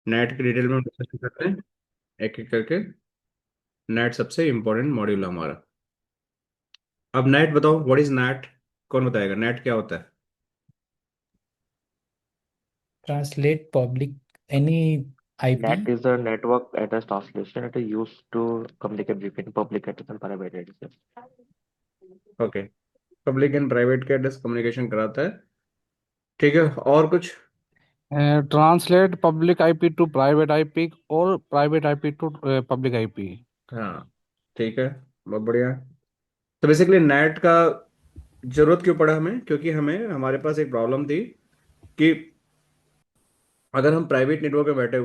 Net की detail में हम डिस्कशन करते हैं एक एक करके। नेट सबसे इंपॉर्टेंट मॉड्यूल है हमारा। अब नेट बताओ, व्हाट इज नेट? कौन बताएगा नेट क्या होता है? Translate public any IP. NAT is a network address translation. It is used to communicate between public address and private address. Okay. Public and private के एड्रेस कम्युनिकेशन कराता है। ठीक है, और कुछ? Translate public IP to private IP or private IP to public IP. हाँ, ठीक है, बहुत बढ़िया। तो बेसिकली नेट का जरूरत क्यों पड़ा हमें? क्योंकि हमें हमारे पास एक प्रॉब्लम थी कि अगर हम प्राइवेट नेटवर्क में बैठे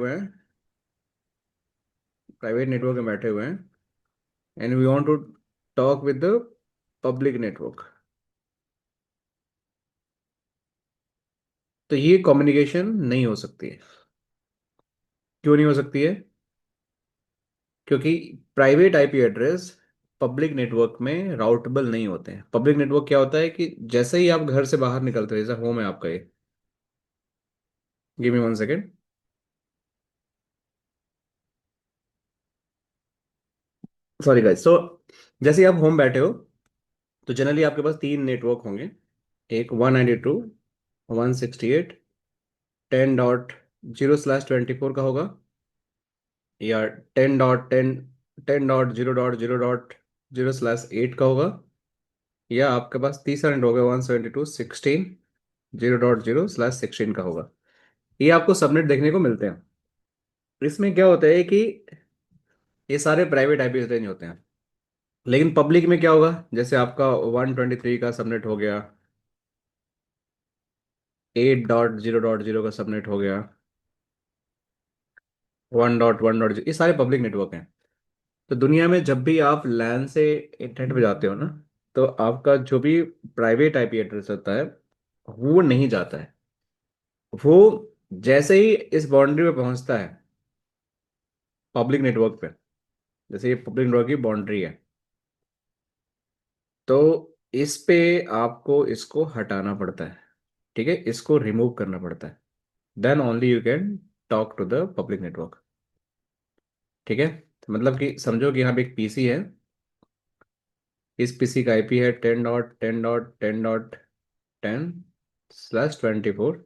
हुए हैं and we want to talk with the public network, तो ये कम्युनिकेशन नहीं हो सकती है। क्यों नहीं हो सकती है? क्योंकि private IP address public network में राउटेबल नहीं होते हैं। पब्लिक नेटवर्क क्या होता है कि जैसे ही आप घर से बाहर निकलते हो, जैसे होम है आपका ये, give me 1 second. Sorry guys. So जैसे ही आप होम बैठे हो तो जनरली आपके पास तीन नेटवर्क होंगे। एक 192, 168, 10.0/24 का होगा, या 10.10, 10.0.0.0/8 का होगा, या आपके पास तीसरा नेट होगा 172.16.0.0/16 का होगा। ये आपको सबनेट देखने को मिलते हैं। इसमें क्या होता है कि ये सारे प्राइवेट आईपी रेंज होते हैं। लेकिन पब्लिक में क्या होगा? जैसे आपका 123 का सबनेट हो गया, 8.0.0 का सबनेट हो गया, 1.1.0, ये सारे पब्लिक नेटवर्क हैं। तो दुनिया में जब भी आप लैन से इंटरनेट पे जाते हो ना, तो आपका जो भी प्राइवेट आईपी एड्रेस होता है वो नहीं जाता है। वो जैसे ही इस बाउंड्री पे पहुंचता है पब्लिक नेटवर्क पे, जैसे ये पब्लिक नेटवर्क की बाउंड्री है, तो इस पे आपको इसको हटाना पड़ता है। ठीक है, इसको रिमूव करना पड़ता है। Then only you can talk to the public network. ठीक है, तो मतलब कि समझो कि यहाँ पे एक पीसी है। इस पीसी का आईपी है 10.10.10.10/24,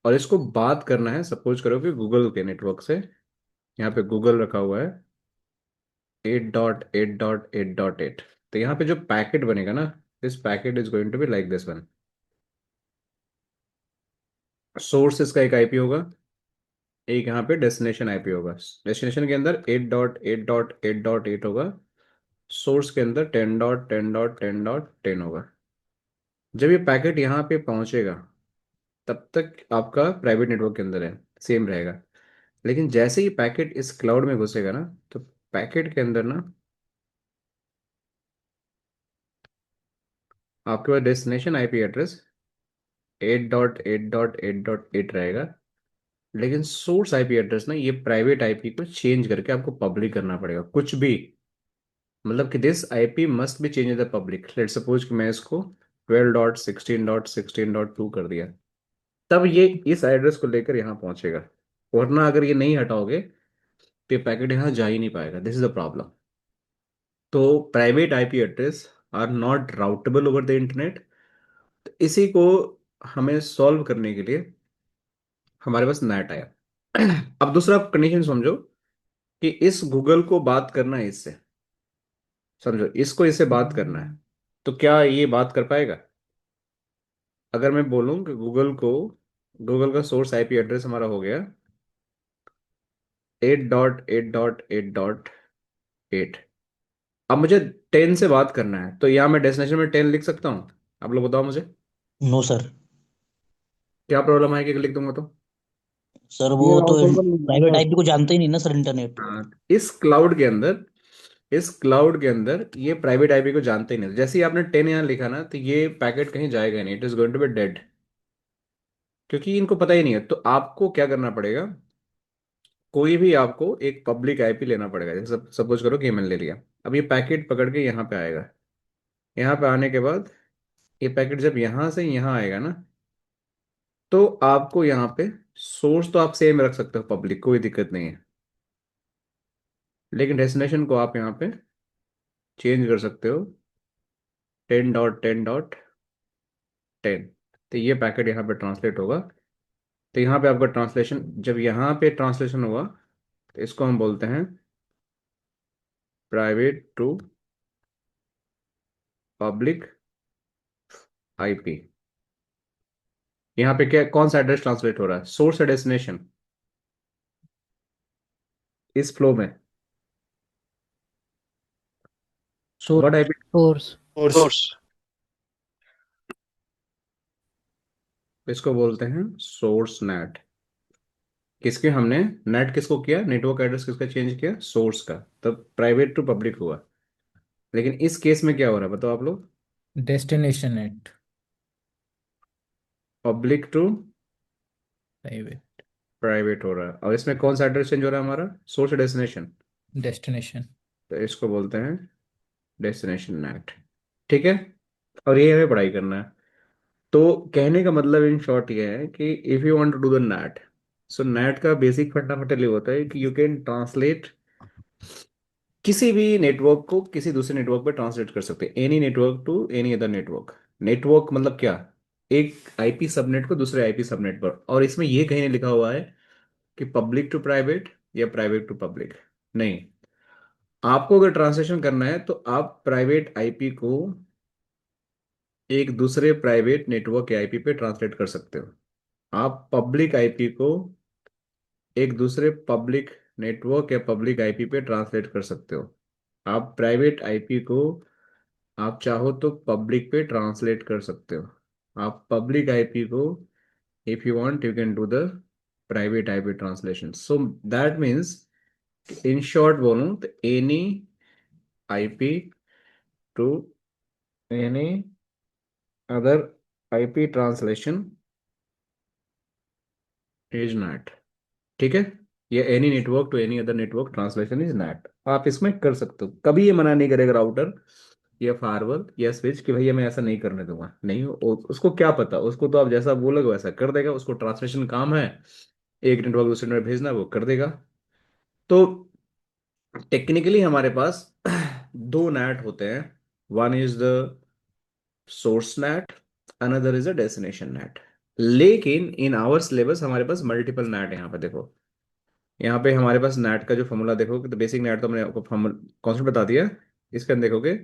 और इसको बात करना है, सपोज करो कि गूगल के नेटवर्क से। यहाँ पे गूगल रखा हुआ है 8.8.8.8। तो यहाँ पे जो पैकेट बनेगा ना, this packet is going to be like this one. Source इसका एक आईपी होगा, एक यहाँ पे डेस्टिनेशन आईपी होगा। डेस्टिनेशन के अंदर 8.8.8.8 होगा, सोर्स के अंदर 10.10.10.10 होगा। जब ये पैकेट यहाँ पे पहुंचेगा तब तक आपका प्राइवेट नेटवर्क के अंदर है, सेम रहेगा। लेकिन जैसे ही पैकेट इस क्लाउड में घुसेगा ना, तो पैकेट के अंदर ना आपके पास डेस्टिनेशन आईपी एड्रेस 8.8.8.8 रहेगा। लेकिन सोर्स आईपी एड्रेस ना, ये प्राइवेट आईपी को चेंज करके आपको पब्लिक करना पड़ेगा कुछ भी। मतलब कि this IP must be change the public. Let suppose कि मैं इसको 12.16.16.2 कर दिया, तब ये इस एड्रेस को लेकर यहाँ पहुंचेगा। वरना अगर ये नहीं हटाओगे तो ये पैकेट यहाँ जा ही नहीं पाएगा। This is the problem. तो private IP address are not routable over the internet. इसी को हमें सॉल्व करने के लिए हमारे पास नेट आया। अब दूसरा कंडीशन समझो कि इस गूगल को बात करना है इससे। समझो, इसको इससे बात करना है, तो क्या ये बात कर पाएगा? अगर मैं बोलूं कि गूगल का सोर्स आईपी एड्रेस हमारा हो गया 8.8.8.8। अब मुझे 10 से बात करना है, तो यहाँ मैं डेस्टिनेशन में 10 लिख सकता हूँ? आप लोग बताओ मुझे, नो सर। क्या प्रॉब्लम है कि लिख दूंगा तो? सर वो ये तो राउटेबल नहीं है प्राइवेट सर। आईपी को जानते ही नहीं ना सर, इंटरनेट। हाँ, इस क्लाउड के अंदर ये प्राइवेट आईपी को जानते ही नहीं। जैसे ही आपने 10 यहाँ लिखा ना, तो ये पैकेट कहीं जाएगा नहीं, it is going to be dead. क्योंकि इनको पता ही नहीं है। तो आपको क्या करना पड़ेगा? कोई भी आपको एक पब्लिक आईपी लेना पड़ेगा। जैसे सपोज करो कि मैंने ले लिया। अब ये पैकेट पकड़ के यहाँ पे आएगा। यहाँ पे आने के बाद ये पैकेट जब यहाँ से यहाँ आएगा ना, तो आपको यहाँ पे सोर्स तो आप सेम रख सकते हो पब्लिक, कोई दिक्कत नहीं है, लेकिन डेस्टिनेशन को आप यहाँ पे चेंज कर सकते हो 10.10.10। तो ये पैकेट यहाँ पे ट्रांसलेट होगा। तो यहाँ पे आपका ट्रांसलेशन, जब यहाँ पे ट्रांसलेशन हुआ तो इसको हम बोलते हैं प्राइवेट टू पब्लिक आईपी। यहाँ पे क्या, कौन सा एड्रेस ट्रांसलेट हो रहा है, सोर्स या डेस्टिनेशन, इस फ्लो में व्हाट आईपी? सोर्स। सोर्स। इसको बोलते हैं सोर्स नेट। किसके हमने नेट किसको किया, नेटवर्क एड्रेस किसका चेंज किया, सोर्स का, तब प्राइवेट टू पब्लिक हुआ। लेकिन इस केस में क्या हो रहा है बताओ आप लोग, destination at public to private private हो रहा है। और इसमें कौन सा एड्रेस चेंज हो रहा है हमारा, सोर्स डेस्टिनेशन, डेस्टिनेशन। तो इसको बोलते हैं डेस्टिनेशन नेट। ठीक है, और ये हमें पढ़ाई करना है। तो कहने का मतलब इन शॉर्ट ये है कि if you want to do the NAT, so NAT का बेसिक फंडामेंटल ये होता है कि यू कैन ट्रांसलेट किसी भी नेटवर्क को किसी दूसरे नेटवर्क पे ट्रांसलेट कर सकते हैं, any network to any other network. Network मतलब क्या, एक आईपी सबनेट को दूसरे आईपी सबनेट पर, और इसमें ये कहीं नहीं लिखा हुआ है कि पब्लिक टू प्राइवेट या प्राइवेट टू पब्लिक, नहीं। आपको अगर ट्रांसलेशन करना है तो आप प्राइवेट आईपी को एक दूसरे प्राइवेट नेटवर्क के आईपी पे ट्रांसलेट कर सकते हो। आप पब्लिक आईपी को एक दूसरे पब्लिक नेटवर्क या पब्लिक आईपी पे ट्रांसलेट कर सकते हो। आप प्राइवेट आईपी को आप चाहो तो पब्लिक पे ट्रांसलेट कर सकते हो। आप पब्लिक आईपी को, if you want you can do the private IP translation. So that means, in short बोलूं तो any IP to any other IP translation is not. ठीक है, ये any network to any other network translation is not, आप इसमें कर सकते हो। कभी ये मना नहीं करेगा राउटर या फायरवॉल या स्विच कि भैया मैं ऐसा नहीं करने दूंगा, नहीं। उसको क्या पता, उसको तो आप जैसा बोलोगे वैसा कर देगा, उसको ट्रांसलेशन काम है, एक नेटवर्क दूसरे नेटवर्क भेजना वो कर देगा। तो टेक्निकली हमारे पास दो नेट होते हैं, one is the source net, another is a destination net. लेकिन इन आवर सिलेबस हमारे पास मल्टीपल नेट है। यहाँ पे देखो, यहाँ पे हमारे पास नेट का जो फॉर्मूला देखोगे तो बेसिक नेट तो हमने आपको कॉन्सेप्ट बता दिया। इसके अंदर देखोगे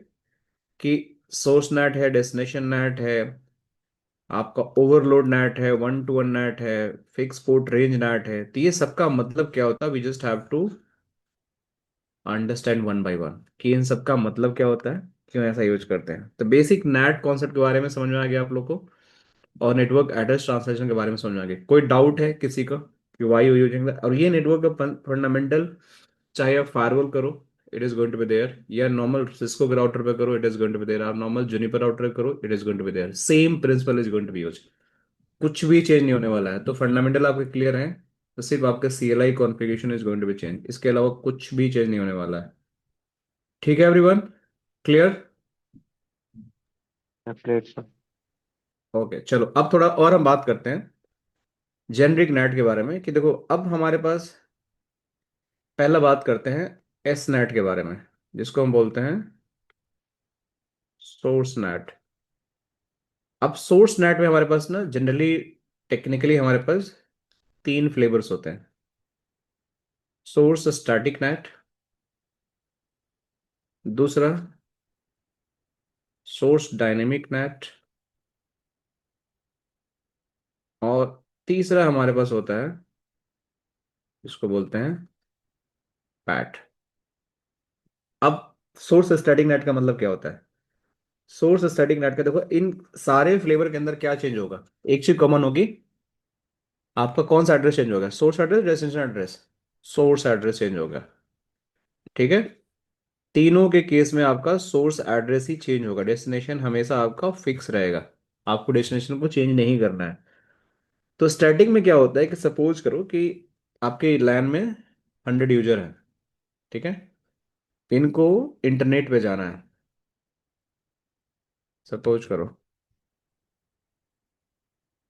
कि सोर्स नेट है, डेस्टिनेशन नेट है, आपका ओवरलोड नेट है, वन टू वन नेट है, फिक्स पोर्ट रेंज नेट है। तो ये सबका मतलब क्या होता है, we just have to understand one by one कि इन सबका मतलब क्या होता है, क्यों ऐसा यूज करते हैं। तो बेसिक नेट कॉन्सेप्ट के बारे में समझ में आ गया आप लोग को, और नेटवर्क एड्रेस ट्रांसलेशन के बारे में समझ में आ गया। कोई डाउट है किसी का कि वाई यू यूजिंग दैट? और ये नेटवर्क का फंडामेंटल, चाहे आप फायरवॉल करो it is going to be there, या नॉर्मल सिस्को के राउटर पे करो it is going to be there, आप नॉर्मल जुनिपर राउटर पे करो it is going to be there, same principle is going to be use. कुछ भी change नहीं होने वाला है। तो फंडामेंटल आपके क्लियर है, तो सिर्फ आपका CLI configuration is going to be change, इसके अलावा कुछ भी चेंज नहीं होने वाला है। ठीक है everyone, clear? Great, sir. Okay, चलो अब थोड़ा और हम बात करते हैं जेनरिक नेट के बारे में। कि देखो अब हमारे पास, पहला बात करते हैं एस नेट के बारे में, जिसको हम बोलते हैं सोर्स नेट। अब सोर्स नेट में हमारे पास ना जनरली, टेक्निकली हमारे पास तीन फ्लेवर्स होते हैं। सोर्स स्टैटिक नेट, दूसरा सोर्स डायनेमिक नेट, और तीसरा हमारे पास होता है, इसको बोलते हैं पैट। अब सोर्स स्टैटिक नेट का मतलब क्या होता है? सोर्स स्टैटिक नेट का देखो, इन सारे फ्लेवर के अंदर क्या चेंज होगा, एक चीज कॉमन होगी, आपका कौन सा एड्रेस चेंज होगा, source address, destination address, source address change होगा। ठीक है, तीनों के केस में आपका सोर्स एड्रेस ही चेंज होगा, डेस्टिनेशन हमेशा आपका फिक्स रहेगा, आपको डेस्टिनेशन को चेंज नहीं करना है। तो स्टैटिक में क्या होता है कि सपोज करो कि आपके लैन में 100 यूजर हैं, ठीक है, इनको इंटरनेट पे जाना है, सपोज करो,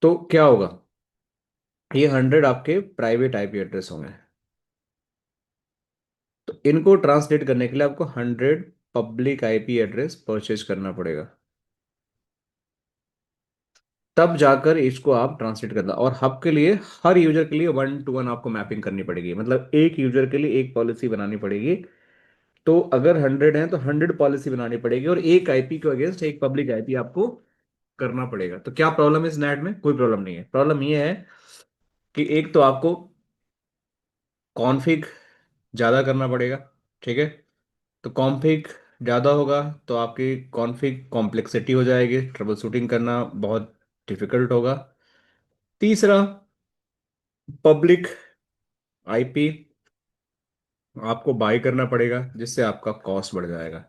तो क्या होगा, ये 100 आपके प्राइवेट आईपी एड्रेस होंगे। तो इनको ट्रांसलेट करने के लिए आपको 100 पब्लिक आईपी एड्रेस परचेज करना पड़ेगा, तब जाकर इसको आप ट्रांसलेट करना। और हब के लिए हर यूजर के लिए 1 to 1 आपको मैपिंग करनी पड़ेगी, मतलब एक यूजर के लिए एक पॉलिसी बनानी पड़ेगी। तो अगर 100 है तो 100 पॉलिसी बनानी पड़ेगी, और एक आईपी के अगेंस्ट एक पब्लिक आईपी आपको करना पड़ेगा। तो क्या प्रॉब्लम है इस नेट में? कोई प्रॉब्लम नहीं है। प्रॉब्लम ये है कि एक तो आपको कॉन्फ़िग ज़्यादा करना पड़ेगा, ठीक है। तो कॉन्फ़िग ज़्यादा होगा तो आपकी कॉन्फ़िग कॉम्प्लेक्सिटी हो जाएगी, ट्रबल शूटिंग करना बहुत डिफिकल्ट होगा। तीसरा, पब्लिक आईपी आपको बाय करना पड़ेगा, जिससे आपका कॉस्ट बढ़ जाएगा।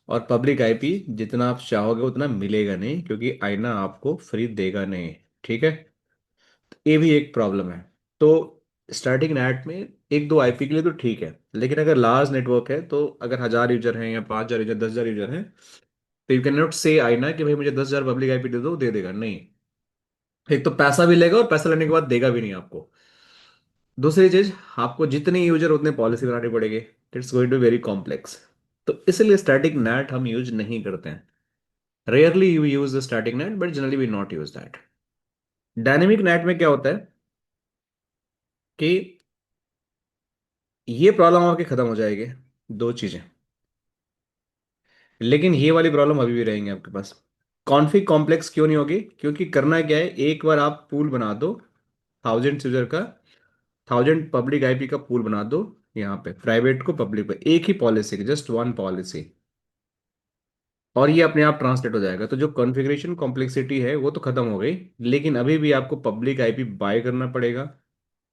और पब्लिक आईपी जितना आप चाहोगे उतना मिलेगा नहीं, क्योंकि आईना आपको फ्री देगा नहीं, ठीक है। ये भी एक प्रॉब्लम है। तो स्टार्टिंग नेट में एक दो आईपी के लिए तो ठीक है, लेकिन अगर लार्ज नेटवर्क है, तो अगर 1,000 यूजर हैं या 5,000 यूजर, 10,000 यूजर हैं, तो यू कैन नॉट से आईना कि भाई मुझे 10,000 पब्लिक आईपी दे दो, दे देगा नहीं। एक तो पैसा भी लेगा, और पैसा लेने के बाद देगा भी नहीं आपको। दूसरी चीज, आपको जितने यूजर उतने पॉलिसी बनानी पड़ेगी। It's going to very complex. तो इसलिए स्टैटिक नेट हम यूज नहीं करते हैं। Rarely you use the static NAT, but generally we not use that. Dynamic NAT में क्या होता है कि ये प्रॉब्लम आपकी खत्म हो जाएगी, दो चीजें। लेकिन ये वाली प्रॉब्लम अभी भी रहेंगे आपके पास। कॉन्फ़िग कॉम्प्लेक्स क्यों नहीं होगी? क्योंकि करना क्या है, एक बार आप पूल बना दो 1,000 यूजर का, 1,000 पब्लिक आईपी का पूल बना दो। यहाँ पे प्राइवेट को पब्लिक पे एक ही पॉलिसी, जस्ट वन पॉलिसी, और ये अपने आप ट्रांसलेट हो जाएगा। तो जो कॉन्फ़िगरेशन कॉम्प्लेक्सिटी है वो तो खत्म हो गई, लेकिन अभी भी आपको पब्लिक आईपी बाय करना पड़ेगा,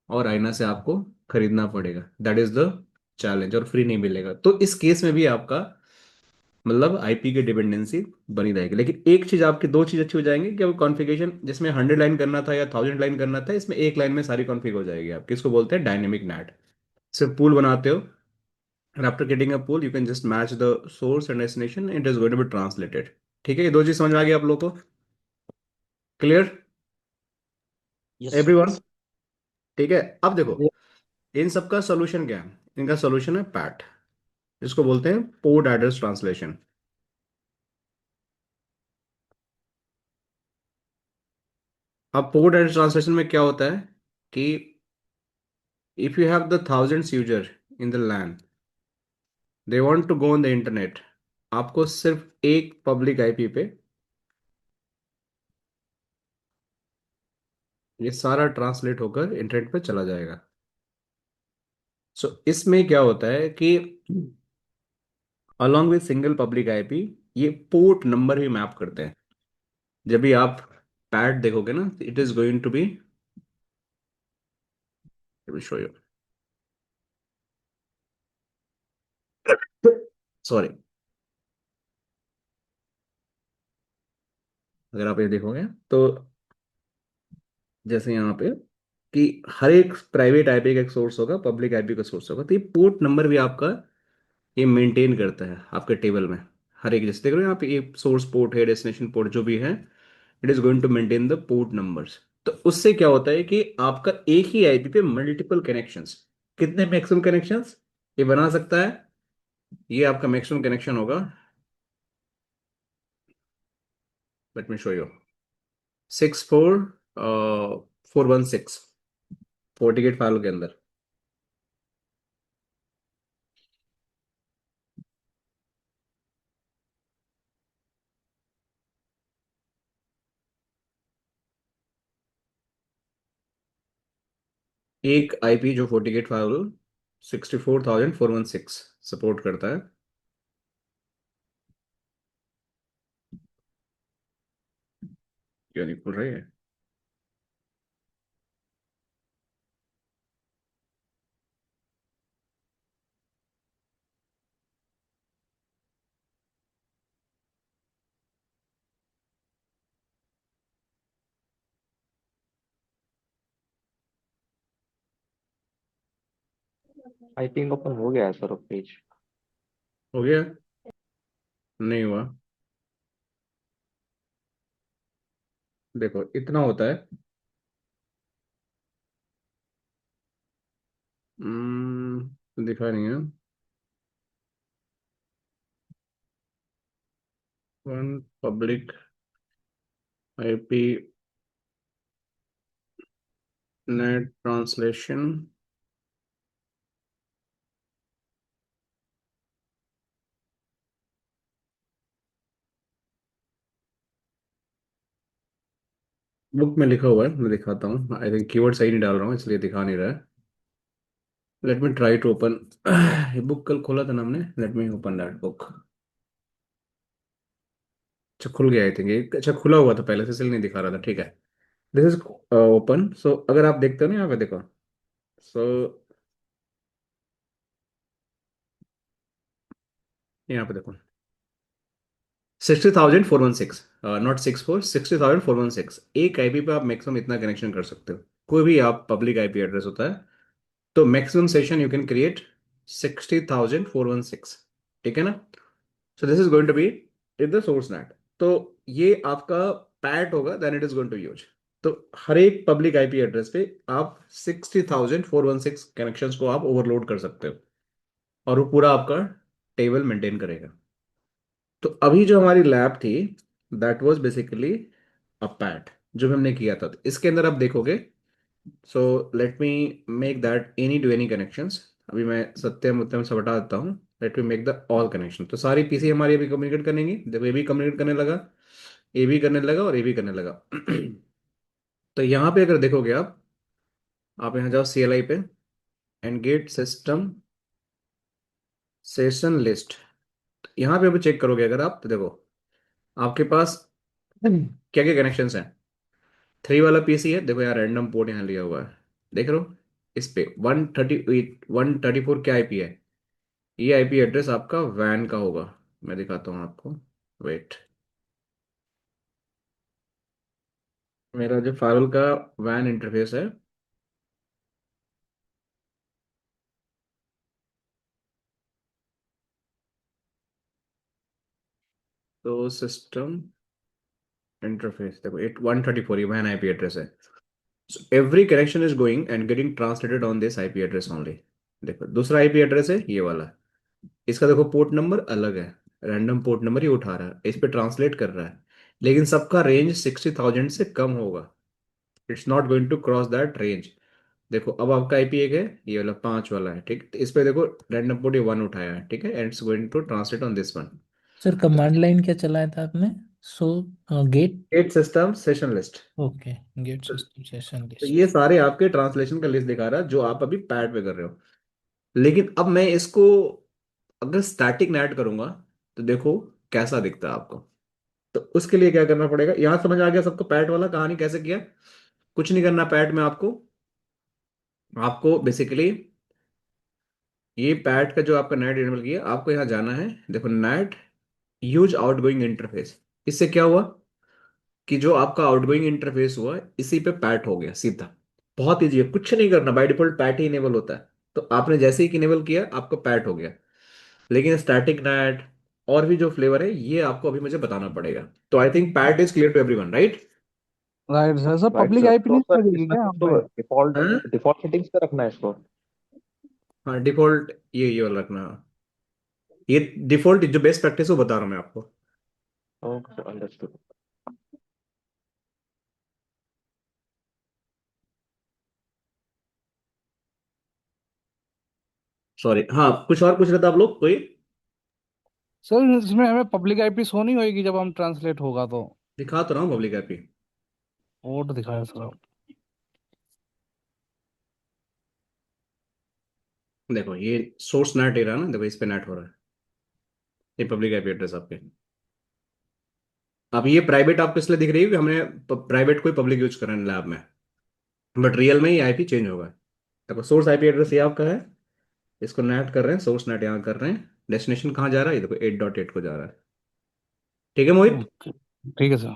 और आईना से आपको खरीदना पड़ेगा। दैट इज द चैलेंज, और फ्री नहीं मिलेगा। तो इस केस में भी आपका मतलब आईपी की डिपेंडेंसी बनी रहेगी। लेकिन एक चीज, आपकी दो चीज अच्छी हो जाएंगी कि अब कॉन्फ़िगरेशन जिसमें 100 लाइन करना था या 1,000 लाइन करना था, इसमें एक लाइन में सारी कॉन्फ़िग हो जाएगी आपकी। इसको बोलते हैं डायनेमिक नेट। सिर्फ पूल बनाते हो, and after getting a pool you can just match the source and destination, it is going to be translated। ठीक है, ये दो चीज समझ में आ गई आप लोगों को? Clear Yes. एवरीवन? ठीक है। अब देखो, Yeah. इन सबका सोल्यूशन क्या है? इनका सोल्यूशन है पैट, जिसको बोलते हैं पोर्ट एड्रेस ट्रांसलेशन। अब पोर्ट एड्रेस ट्रांसलेशन में क्या होता है कि if you have the thousands user in the LAN, they want to go on the internet, आपको सिर्फ एक पब्लिक आईपी पे ये सारा ट्रांसलेट होकर इंटरनेट पे चला जाएगा। सो इसमें क्या होता है कि along with single public IP, ये पोर्ट नंबर भी मैप करते हैं। जब भी आप पैड देखोगे ना, it is going to be, show you, sorry, अगर आप ये देखोगे तो जैसे यहाँ पे कि हर एक प्राइवेट आईपी का एक सोर्स होगा, पब्लिक आईपी का सोर्स होगा, तो ये पोर्ट नंबर भी आपका ये मेंटेन करता है आपके टेबल में। हर एक, जैसे देख रहे हो यहाँ पे, ये सोर्स पोर्ट है, डेस्टिनेशन पोर्ट जो भी है, it is going to maintain the port numbers. तो उससे क्या होता है कि आपका एक ही आईपी पे मल्टीपल कनेक्शंस, कितने मैक्सिमम कनेक्शंस ये बना सकता है? ये आपका मैक्सिमम कनेक्शन होगा, let me show you, 64 416 FortiGate file के अंदर। एक आईपी जो FortiGate फाइल 64,416 सपोर्ट करता है। क्यों नहीं खुल रही है? आई थिंक ओपन हो गया है सर पेज। हो गया? नहीं हुआ। देखो इतना होता है, दिखा नहीं है। One public IP net translation. Book में लिखा हुआ है, मैं दिखाता हूँ। आई थिंक कीवर्ड सही नहीं डाल रहा हूँ इसलिए दिखा नहीं रहा है। Let me try to open. ये बुक कल खोला था ना हमने। Let me open that book. अच्छा खुल गया आई थिंक ये। अच्छा खुला हुआ था पहले से इसलिए नहीं दिखा रहा था। ठीक है। This is open. सो अगर आप देखते हो ना यहाँ पे देखो। सो यहाँ पे देखो 60,416। नॉट 64, 60,416। एक आईपी पे आप मैक्सिमम इतना कनेक्शन कर सकते हो। कोई भी आप पब्लिक आईपी एड्रेस होता है तो maximum session you can create 60,416। ठीक है ना। So this is going to be in the source NAT. तो ये आपका पैट होगा then it is going to use. तो हर एक पब्लिक आईपी एड्रेस पे आप 60,416 कनेक्शंस को आप ओवरलोड कर सकते हो और वो पूरा आपका टेबल मेंटेन करेगा। तो अभी जो हमारी लैब थी that was basically a PAT जो भी हमने किया था। तो इसके अंदर आप देखोगे। So let me make that any two any connections. अभी मैं सत्यम उत्तम से हटा देता हूँ। Let me make the all connection. तो सारी पीसी हमारी अभी कम्युनिकेट करेंगी। देखो ये भी कम्युनिकेट करने लगा, ये भी करने लगा और ये भी करने लगा। तो यहाँ पे अगर देखोगे आप यहाँ जाओ CLI पे and get system session list. यहाँ पे अभी चेक करोगे अगर आप तो देखो आपके पास क्या क्या कनेक्शंस हैं। 3 वाला पीसी है देखो यार, रैंडम पोर्ट यहाँ लिया हुआ है। देख रहे हो इस पे 138 134 क्या आईपी है। ये आईपी एड्रेस आपका वैन का होगा। मैं दिखाता हूँ आपको। वेट। मेरा जो फायरल का वैन इंटरफेस है तो सिस्टम इंटरफेस देखो 134 ये वैन आईपी एड्रेस है। So every connection is going and getting translated on this IP address only। देखो दूसरा आईपी एड्रेस है ये वाला। इसका देखो पोर्ट नंबर अलग है। रैंडम पोर्ट नंबर ही उठा रहा है, इस पे ट्रांसलेट कर रहा है। लेकिन सबका रेंज 60,000 से कम होगा। It's not going to cross that range. देखो अब आपका आईपी एक है, ये वाला 5 वाला है। ठीक, तो इस पे देखो रैंडम पोर्ट ये 1 उठाया है। ठीक है and it's going to translate on this one. Sir command line क्या चलाया था आपने? So get. Get system session list. Okay. Get system session तो लिस्ट। ये सारे आपके ट्रांसलेशन का लिस्ट दिखा रहा है जो आप अभी पैड पे कर रहे हो। लेकिन अब मैं इसको अगर स्टैटिक नैट करूंगा तो देखो कैसा दिखता है आपको। तो उसके लिए क्या करना पड़ेगा, यहां समझ आ गया सबको पैट वाला कहानी कैसे किया। कुछ नहीं करना पैट में आपको। आपको बेसिकली ये पैट का जो आपका नेट इनेबल किया आपको यहाँ जाना है। देखो नेट यूज आउटगोइंग इंटरफेस। इससे क्या हुआ कि जो आपका आउटगोइंग इंटरफेस हुआ इसी पे पैट हो गया सीधा। बहुत ईजी है, कुछ नहीं करना, by default PAT he enable होता है। तो आपने जैसे ही इनेबल किया आपको पैट हो गया। लेकिन स्टैटिक नैट और भी जो फ्लेवर है ये आपको अभी मुझे बताना पड़ेगा। तो I think PAT is clear to everyone right. Right sir. Sir right public sir. IP तो नहीं सर लगेगी इसमें क्या कुछ यहाँ तो पे? डिफॉल्ट हाँ डिफॉल्ट सेटिंग्स पे रखना है इसको। हाँ डिफॉल्ट ये वाला रखना। ये डिफॉल्ट जो बेस्ट प्रैक्टिस है वो बता रहा हूँ मैं आपको। Okay sir, understood. सॉरी हाँ कुछ और पूछ रहे थे आप लोग कोई। सर इसमें हमें पब्लिक आईपी शो नहीं होएगी जब हम ट्रांसलेट होगा तो? दिखा तो रहा हूँ पब्लिक आईपी। पोर्ट दिखाया सर आप। देखो ये सोर्स नेट एरिया ना, देखो इस पे नेट हो रहा है। ये पब्लिक आईपी एड्रेस आपके। अब ये प्राइवेट आपको इसलिए दिख रही है कि हमने प्राइवेट कोई पब्लिक यूज कर रहे हैं लैब में। बट रियल में ये आईपी चेंज होगा। देखो सोर्स आईपी एड्रेस ये आपका है। इसको नेट कर रहे हैं, सोर्स नेट यहाँ कर रहे हैं। डेस्टिनेशन कहाँ जा रहा है, ये देखो 8.8 को जा रहा है। ठीक है मोहित। ओके ठीक है सर।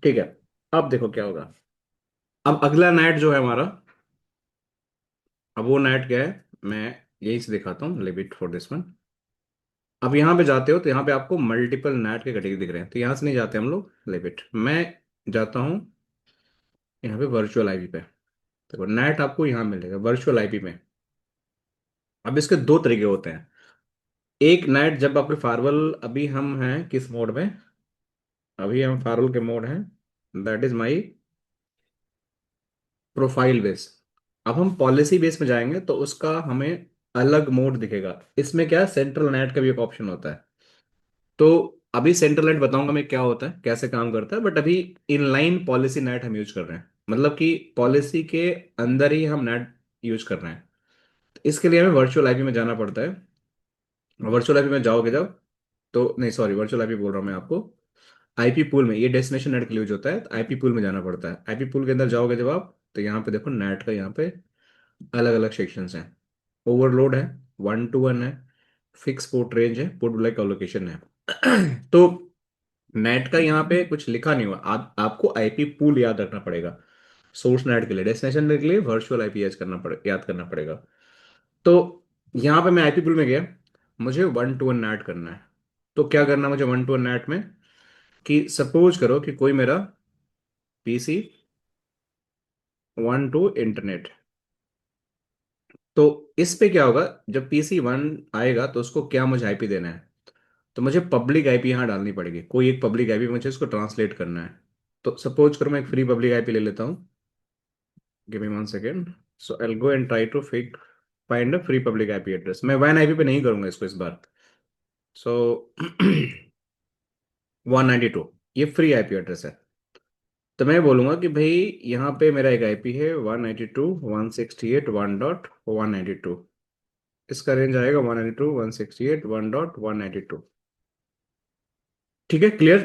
ठीक है। अब देखो क्या होगा। अब अगला नेट जो है हमारा, अब वो नेट क्या है मैं यही से दिखाता हूँ। Live it for this one. अब यहाँ पे जाते हो तो यहाँ पे आपको मल्टीपल नेट के कैटेगरी दिख रहे हैं। तो यहाँ से नहीं जाते हम लोग, लिव इट। मैं जाता हूँ यहाँ पे वर्चुअल आईपी पे। देखो नेट आपको यहाँ मिलेगा वर्चुअल आईपी में। अब इसके दो तरीके होते हैं। एक नेट जब आपके फायरवॉल, अभी हम हैं किस मोड में, अभी हम फायरवॉल के मोड हैं, that is my profile base. अब हम पॉलिसी बेस में जाएंगे तो उसका हमें अलग मोड दिखेगा। इसमें क्या सेंट्रल नेट का भी एक ऑप्शन होता है। तो अभी सेंट्रल नेट बताऊंगा मैं क्या होता है, कैसे काम करता है, बट अभी इनलाइन पॉलिसी नेट हम यूज कर रहे हैं, मतलब कि पॉलिसी के अंदर ही हम नेट यूज कर रहे हैं। तो इसके लिए हमें वर्चुअल आईपी में जाना पड़ता है। वर्चुअल आईपी में जाओगे जब, तो नहीं सॉरी, वर्चुअल आईपी बोल रहा हूँ मैं आपको। आईपी पूल में, ये डेस्टिनेशन नेट के लिए यूज होता है, तो आईपी पूल में जाना पड़ता है। आईपी पूल के अंदर जाओगे जब आप, तो यहाँ पे देखो नेट का यहाँ पे अलग अलग सेक्शंस हैं। ओवरलोड है, 1 to 1 है, फिक्स पोर्ट रेंज है, पोर्ट ब्लैक एलोकेशन है। तो नेट का यहाँ पे कुछ लिखा नहीं हुआ, आपको आईपी पूल याद रखना पड़ेगा। सोर्स नेट के लिए, डेस्टिनेशन नेट के लिए वर्चुअल आईपी याद करना पड़ेगा। तो यहाँ पे मैं आईपी पूल में गया, मुझे 1 to 1 नेट करना है। तो क्या करना मुझे 1 to 1 नेट में, कि सपोज करो कि कोई मेरा पीसी 1 to इंटरनेट। तो इस पे क्या होगा, जब PC 1 आएगा तो उसको क्या मुझे आईपी देना है, तो मुझे पब्लिक आईपी यहाँ डालनी पड़ेगी, कोई एक पब्लिक आईपी मुझे इसको ट्रांसलेट करना है। तो सपोज करो मैं एक फ्री पब्लिक आईपी ले लेता हूँ। Give me 1 second. So I go and try to find a free public IP address. मैं वन आईपी पे नहीं करूंगा इसको इस बार। सो 192, ये फ्री आईपी एड्रेस है। तो मैं बोलूंगा कि भाई यहाँ पे मेरा एक आईपी है 192.168.1.192। इसका रेंज आएगा 192.168.1.192। ठीक है, क्लियर।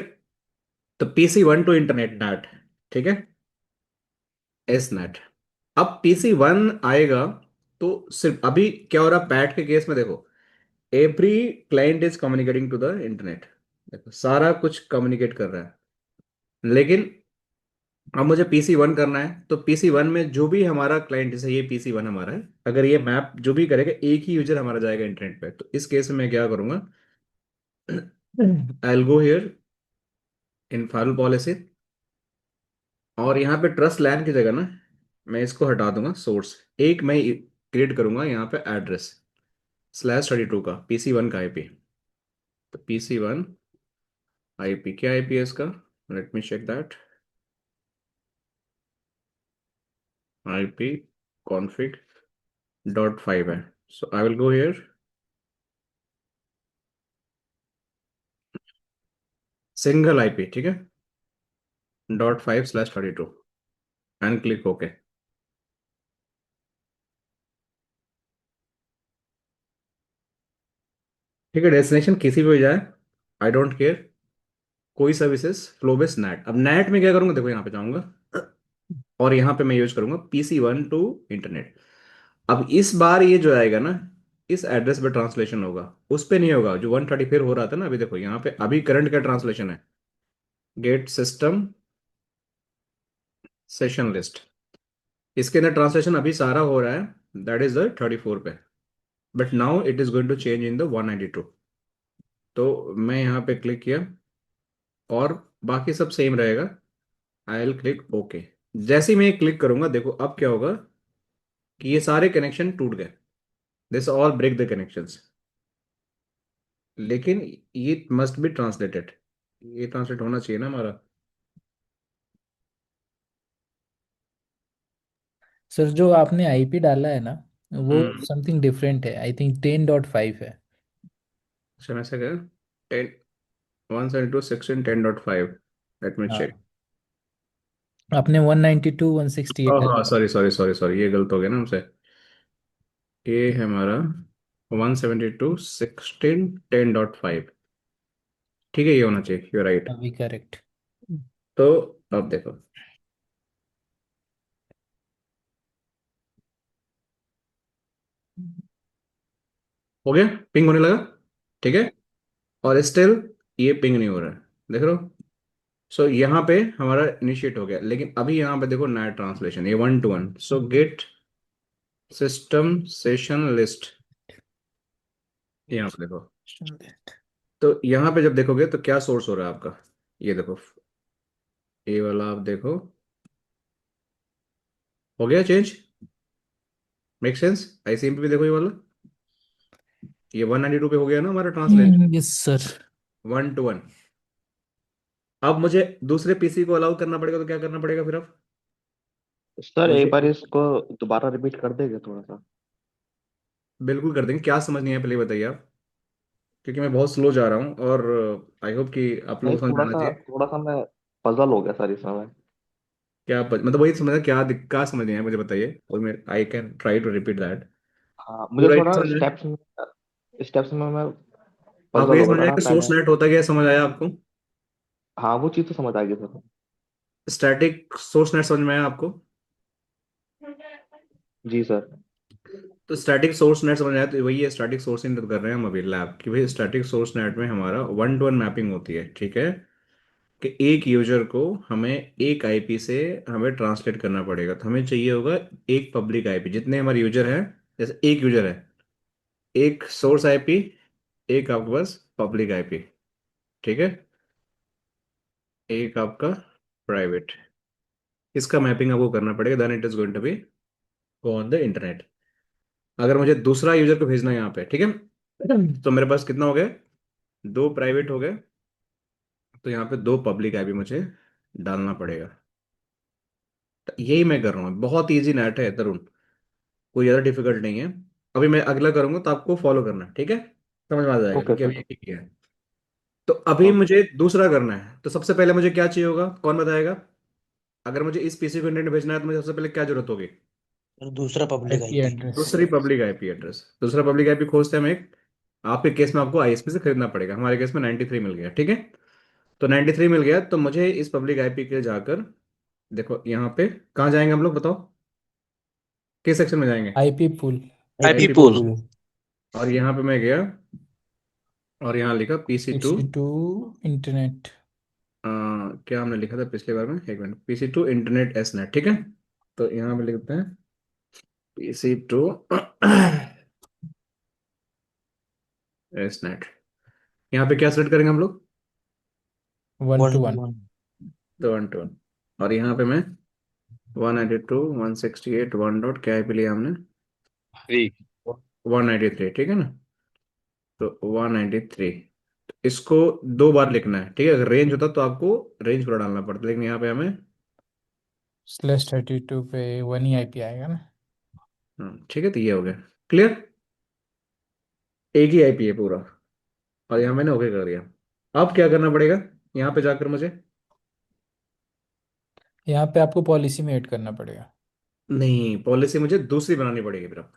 तो PC 1 to इंटरनेट नेट, ठीक है, एस नेट। अब PC 1 आएगा तो सिर्फ अभी क्या हो रहा, पैट के केस में देखो, every client is communicating to the internet. देखो सारा कुछ कम्युनिकेट कर रहा है, लेकिन अब मुझे PC 1 करना है, तो PC 1 में जो भी हमारा क्लाइंट, जैसे ये PC 1 हमारा है, अगर ये मैप जो भी करेगा, एक ही यूजर हमारा जाएगा इंटरनेट पे। तो इस केस में मैं क्या करूंगा, आई will go here in file policy, और यहाँ पे ट्रस्ट लैन की जगह ना, मैं इसको हटा दूंगा सोर्स। एक मैं क्रिएट करूंगा यहाँ पे एड्रेस /32 का, PC 1 का आईपी। तो PC 1 आईपी, क्या आईपी है इसका, let me check that. IP config.5 है। So I will go here, single IP, ठीक है, .5/32, एंड क्लिक ओके। ठीक है, डेस्टिनेशन किसी भी हो जाए, आई डोंट केयर, कोई सर्विसेज फ्लो बेस्ड नेट। अब नेट में क्या करूंगा, देखो यहाँ पे जाऊंगा, और यहाँ पे मैं यूज करूंगा PC 1 to इंटरनेट। अब इस बार ये जो आएगा ना, इस एड्रेस पे ट्रांसलेशन होगा, उस पे नहीं होगा जो 134 हो रहा था ना। अभी देखो यहाँ पे अभी करंट का ट्रांसलेशन है, गेट सिस्टम सेशन लिस्ट, इसके अंदर ट्रांसलेशन अभी सारा हो रहा है, दैट इज द 34 पे। But now it is going to change in the 192। तो मैं यहाँ पे क्लिक किया, और बाकी सब सेम रहेगा। I will click okay. जैसे ही मैं क्लिक करूंगा, देखो अब क्या होगा, कि ये सारे कनेक्शन टूट गए, this all break the connections. लेकिन ये मस्ट बी ट्रांसलेटेड, ये ट्रांसलेट होना चाहिए ना हमारा। सर जो आपने आईपी डाला है ना, वो हम्म। समथिंग डिफरेंट है, आई थिंक 10.5 है। अच्छा मैं से क्या, 10 172.16.10.5, लेट मी चेक। हाँ, आपने 192.168 हाँ डाला। सॉरी सॉरी सॉरी सॉरी, ये गलत हो गया ना हमसे। ये है हमारा 172.16.10.5। ठीक है, ये होना चाहिए, यू राइट। अभी करेक्ट। तो अब देखो, हो गया, पिंग होने लगा, ठीक है। और स्टिल ये पिंग नहीं हो रहा है, देख रहे हो। सो यहाँ पे हमारा इनिशिएट हो गया, लेकिन अभी यहाँ पे देखो नया ट्रांसलेशन, ये 1 to 1। So gate system session list, यहाँ पे देखो। तो यहाँ पे जब देखोगे तो क्या सोर्स हो रहा है आपका, ये देखो, ये वाला आप देखो, हो गया चेंज? Make sense? आईसीएमपी पे देखो ये वाला, ये 192 पे हो गया ना हमारा ट्रांसलेट, यस सर। 1 to 1। अब मुझे दूसरे पीसी को अलाउ करना पड़ेगा, तो क्या करना पड़ेगा फिर अब सर एक मुझे? बार इसको दोबारा रिपीट कर देंगे थोड़ा सा। बिल्कुल कर देंगे, क्या समझ नहीं है पहले ये बताइए आप, क्योंकि मैं बहुत स्लो जा रहा हूँ, और आई होप कि आप लोगों नहीं, को समझ में आना चाहिए। थोड़ा सा मैं पजल हो गया सर इस समय। मतलब वही समझना, क्या दिक्कत समझ नहीं है मुझे बताइए, और मैं I can try to repeat that. हाँ, मुझे पूरा ये थोड़ा समझ में, स्टेप्स में मैं आपको पजल ये हो गया समझ था आया ना कि सोर्स पहले। नेट होता क्या है, समझ आया आपको? हाँ, वो चीज़ तो समझ आ गई सर। स्टैटिक सोर्स नेट समझ में आया आपको? जी सर। तो स्टैटिक सोर्स नेट समझ आया, तो वही है स्टैटिक सोर्सिंग कर रहे हैं हम अभी लैब की। भाई स्टैटिक सोर्स नेट में हमारा 1 to 1 मैपिंग होती है, ठीक है, कि एक यूजर को हमें एक आईपी से हमें ट्रांसलेट करना पड़ेगा, तो हमें चाहिए होगा एक पब्लिक आईपी। जितने हमारे यूजर हैं, जैसे एक यूजर है, एक सोर्स आईपी, एक आपके पास पब्लिक आईपी, ठीक है, एक आपका प्राइवेट। इसका मैपिंग आपको करना पड़ेगा, then it is going to be go on the internet. अगर मुझे दूसरा यूजर को भेजना है यहाँ पे, ठीक है, तो मेरे पास कितना हो गया, दो प्राइवेट हो गए, तो यहाँ पे दो पब्लिक आईपी मुझे डालना पड़ेगा। तो यही मैं कर रहा हूँ, बहुत इजी नेट है तरुण, कोई ज़्यादा डिफिकल्ट नहीं है। अभी मैं अगला करूंगा तो आपको फॉलो करना है, ठीक है, समझ में आ जाएगा, ओके क्योंकि अभी सर। एक ही है। तो अभी ओके। मुझे दूसरा करना है, तो सबसे पहले मुझे क्या चाहिए होगा, कौन बताएगा? अगर मुझे इस पीसी को इंटरनेट भेजना है, तो मुझे सबसे पहले क्या जरूरत होगी? और दूसरा पब्लिक आईपी आईपी। एड्रेस। दूसरी पब्लिक आईपी एड्रेस। दूसरा पब्लिक आईपी खोजते हैं हम एक, आपके केस में आपको आईएसपी से खरीदना पड़ेगा, हमारे केस में 93 मिल गया, ठीक है। तो 93 मिल गया, तो मुझे इस पब्लिक आईपी के जाकर, देखो यहाँ पे कहाँ जाएंगे हम लोग, बताओ किस सेक्शन में जाएंगे? IP pool. IP IP pool. Pool. और यहाँ पे मैं गया, और यहाँ लिखा PC2। PC two internet. क्या हमने लिखा था पिछली बार में, एक minute, PC2 internet S net, ठीक है। तो यहाँ पे लिखते हैं PC2 एस नेट। यहाँ पे क्या सेलेक्ट करेंगे हम लोग? 1 to 1। 1 to 1। तो 1 to 1। और यहाँ पे मैं 192.168 वन डॉट क्या IP लिया हमने? 3। 193, ठीक है ना। तो 193, इसको दो बार लिखना है, ठीक है। अगर रेंज होता तो आपको रेंज पूरा डालना पड़ता, लेकिन यहाँ पे हमें, /32 पे 1 ही आईपी आएगा ना। ठीक है, तो ये हो गया क्लियर। एक ही आईपी है पूरा, और यहाँ मैंने ओके कर दिया। अब क्या करना पड़ेगा यहाँ पे जाकर मुझे? यहाँ पे आपको पॉलिसी में ऐड करना पड़ेगा। नहीं, पॉलिसी मुझे दूसरी बनानी पड़ेगी फिर अब,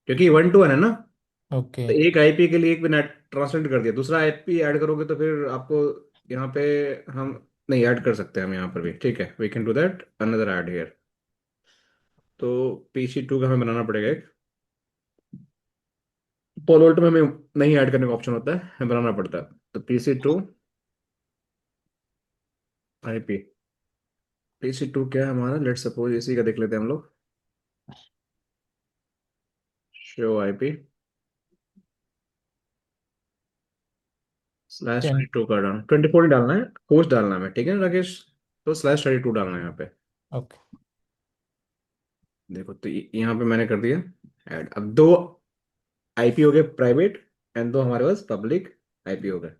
क्योंकि 1 to 1 है ना। ओके। तो एक आईपी के लिए एक नेट ट्रांसलेट कर दिया, दूसरा आईपी ऐड करोगे तो फिर आपको यहाँ पे, हम नहीं ऐड कर सकते हम यहाँ पर भी, ठीक है, we can do that another add here. तो PC2 का हमें बनाना पड़ेगा एक, पोल वोल्ट में हमें नहीं ऐड करने का ऑप्शन होता है, हमें बनाना पड़ता है। तो PC2 IP, PC2 क्या है हमारा, लेट सपोज इसी का देख लेते हैं हम लोग, शो IP स्लैश 10। 32 का डालना, 24 नहीं डालना है, कोर्स डालना है, ठीक है ना राकेश। तो /32 डालना है यहाँ पे। ओके। देखो, तो यहाँ पे मैंने कर दिया ऐड। अब दो आईपी हो गए प्राइवेट, एंड दो हमारे पास पब्लिक आईपी हो गए।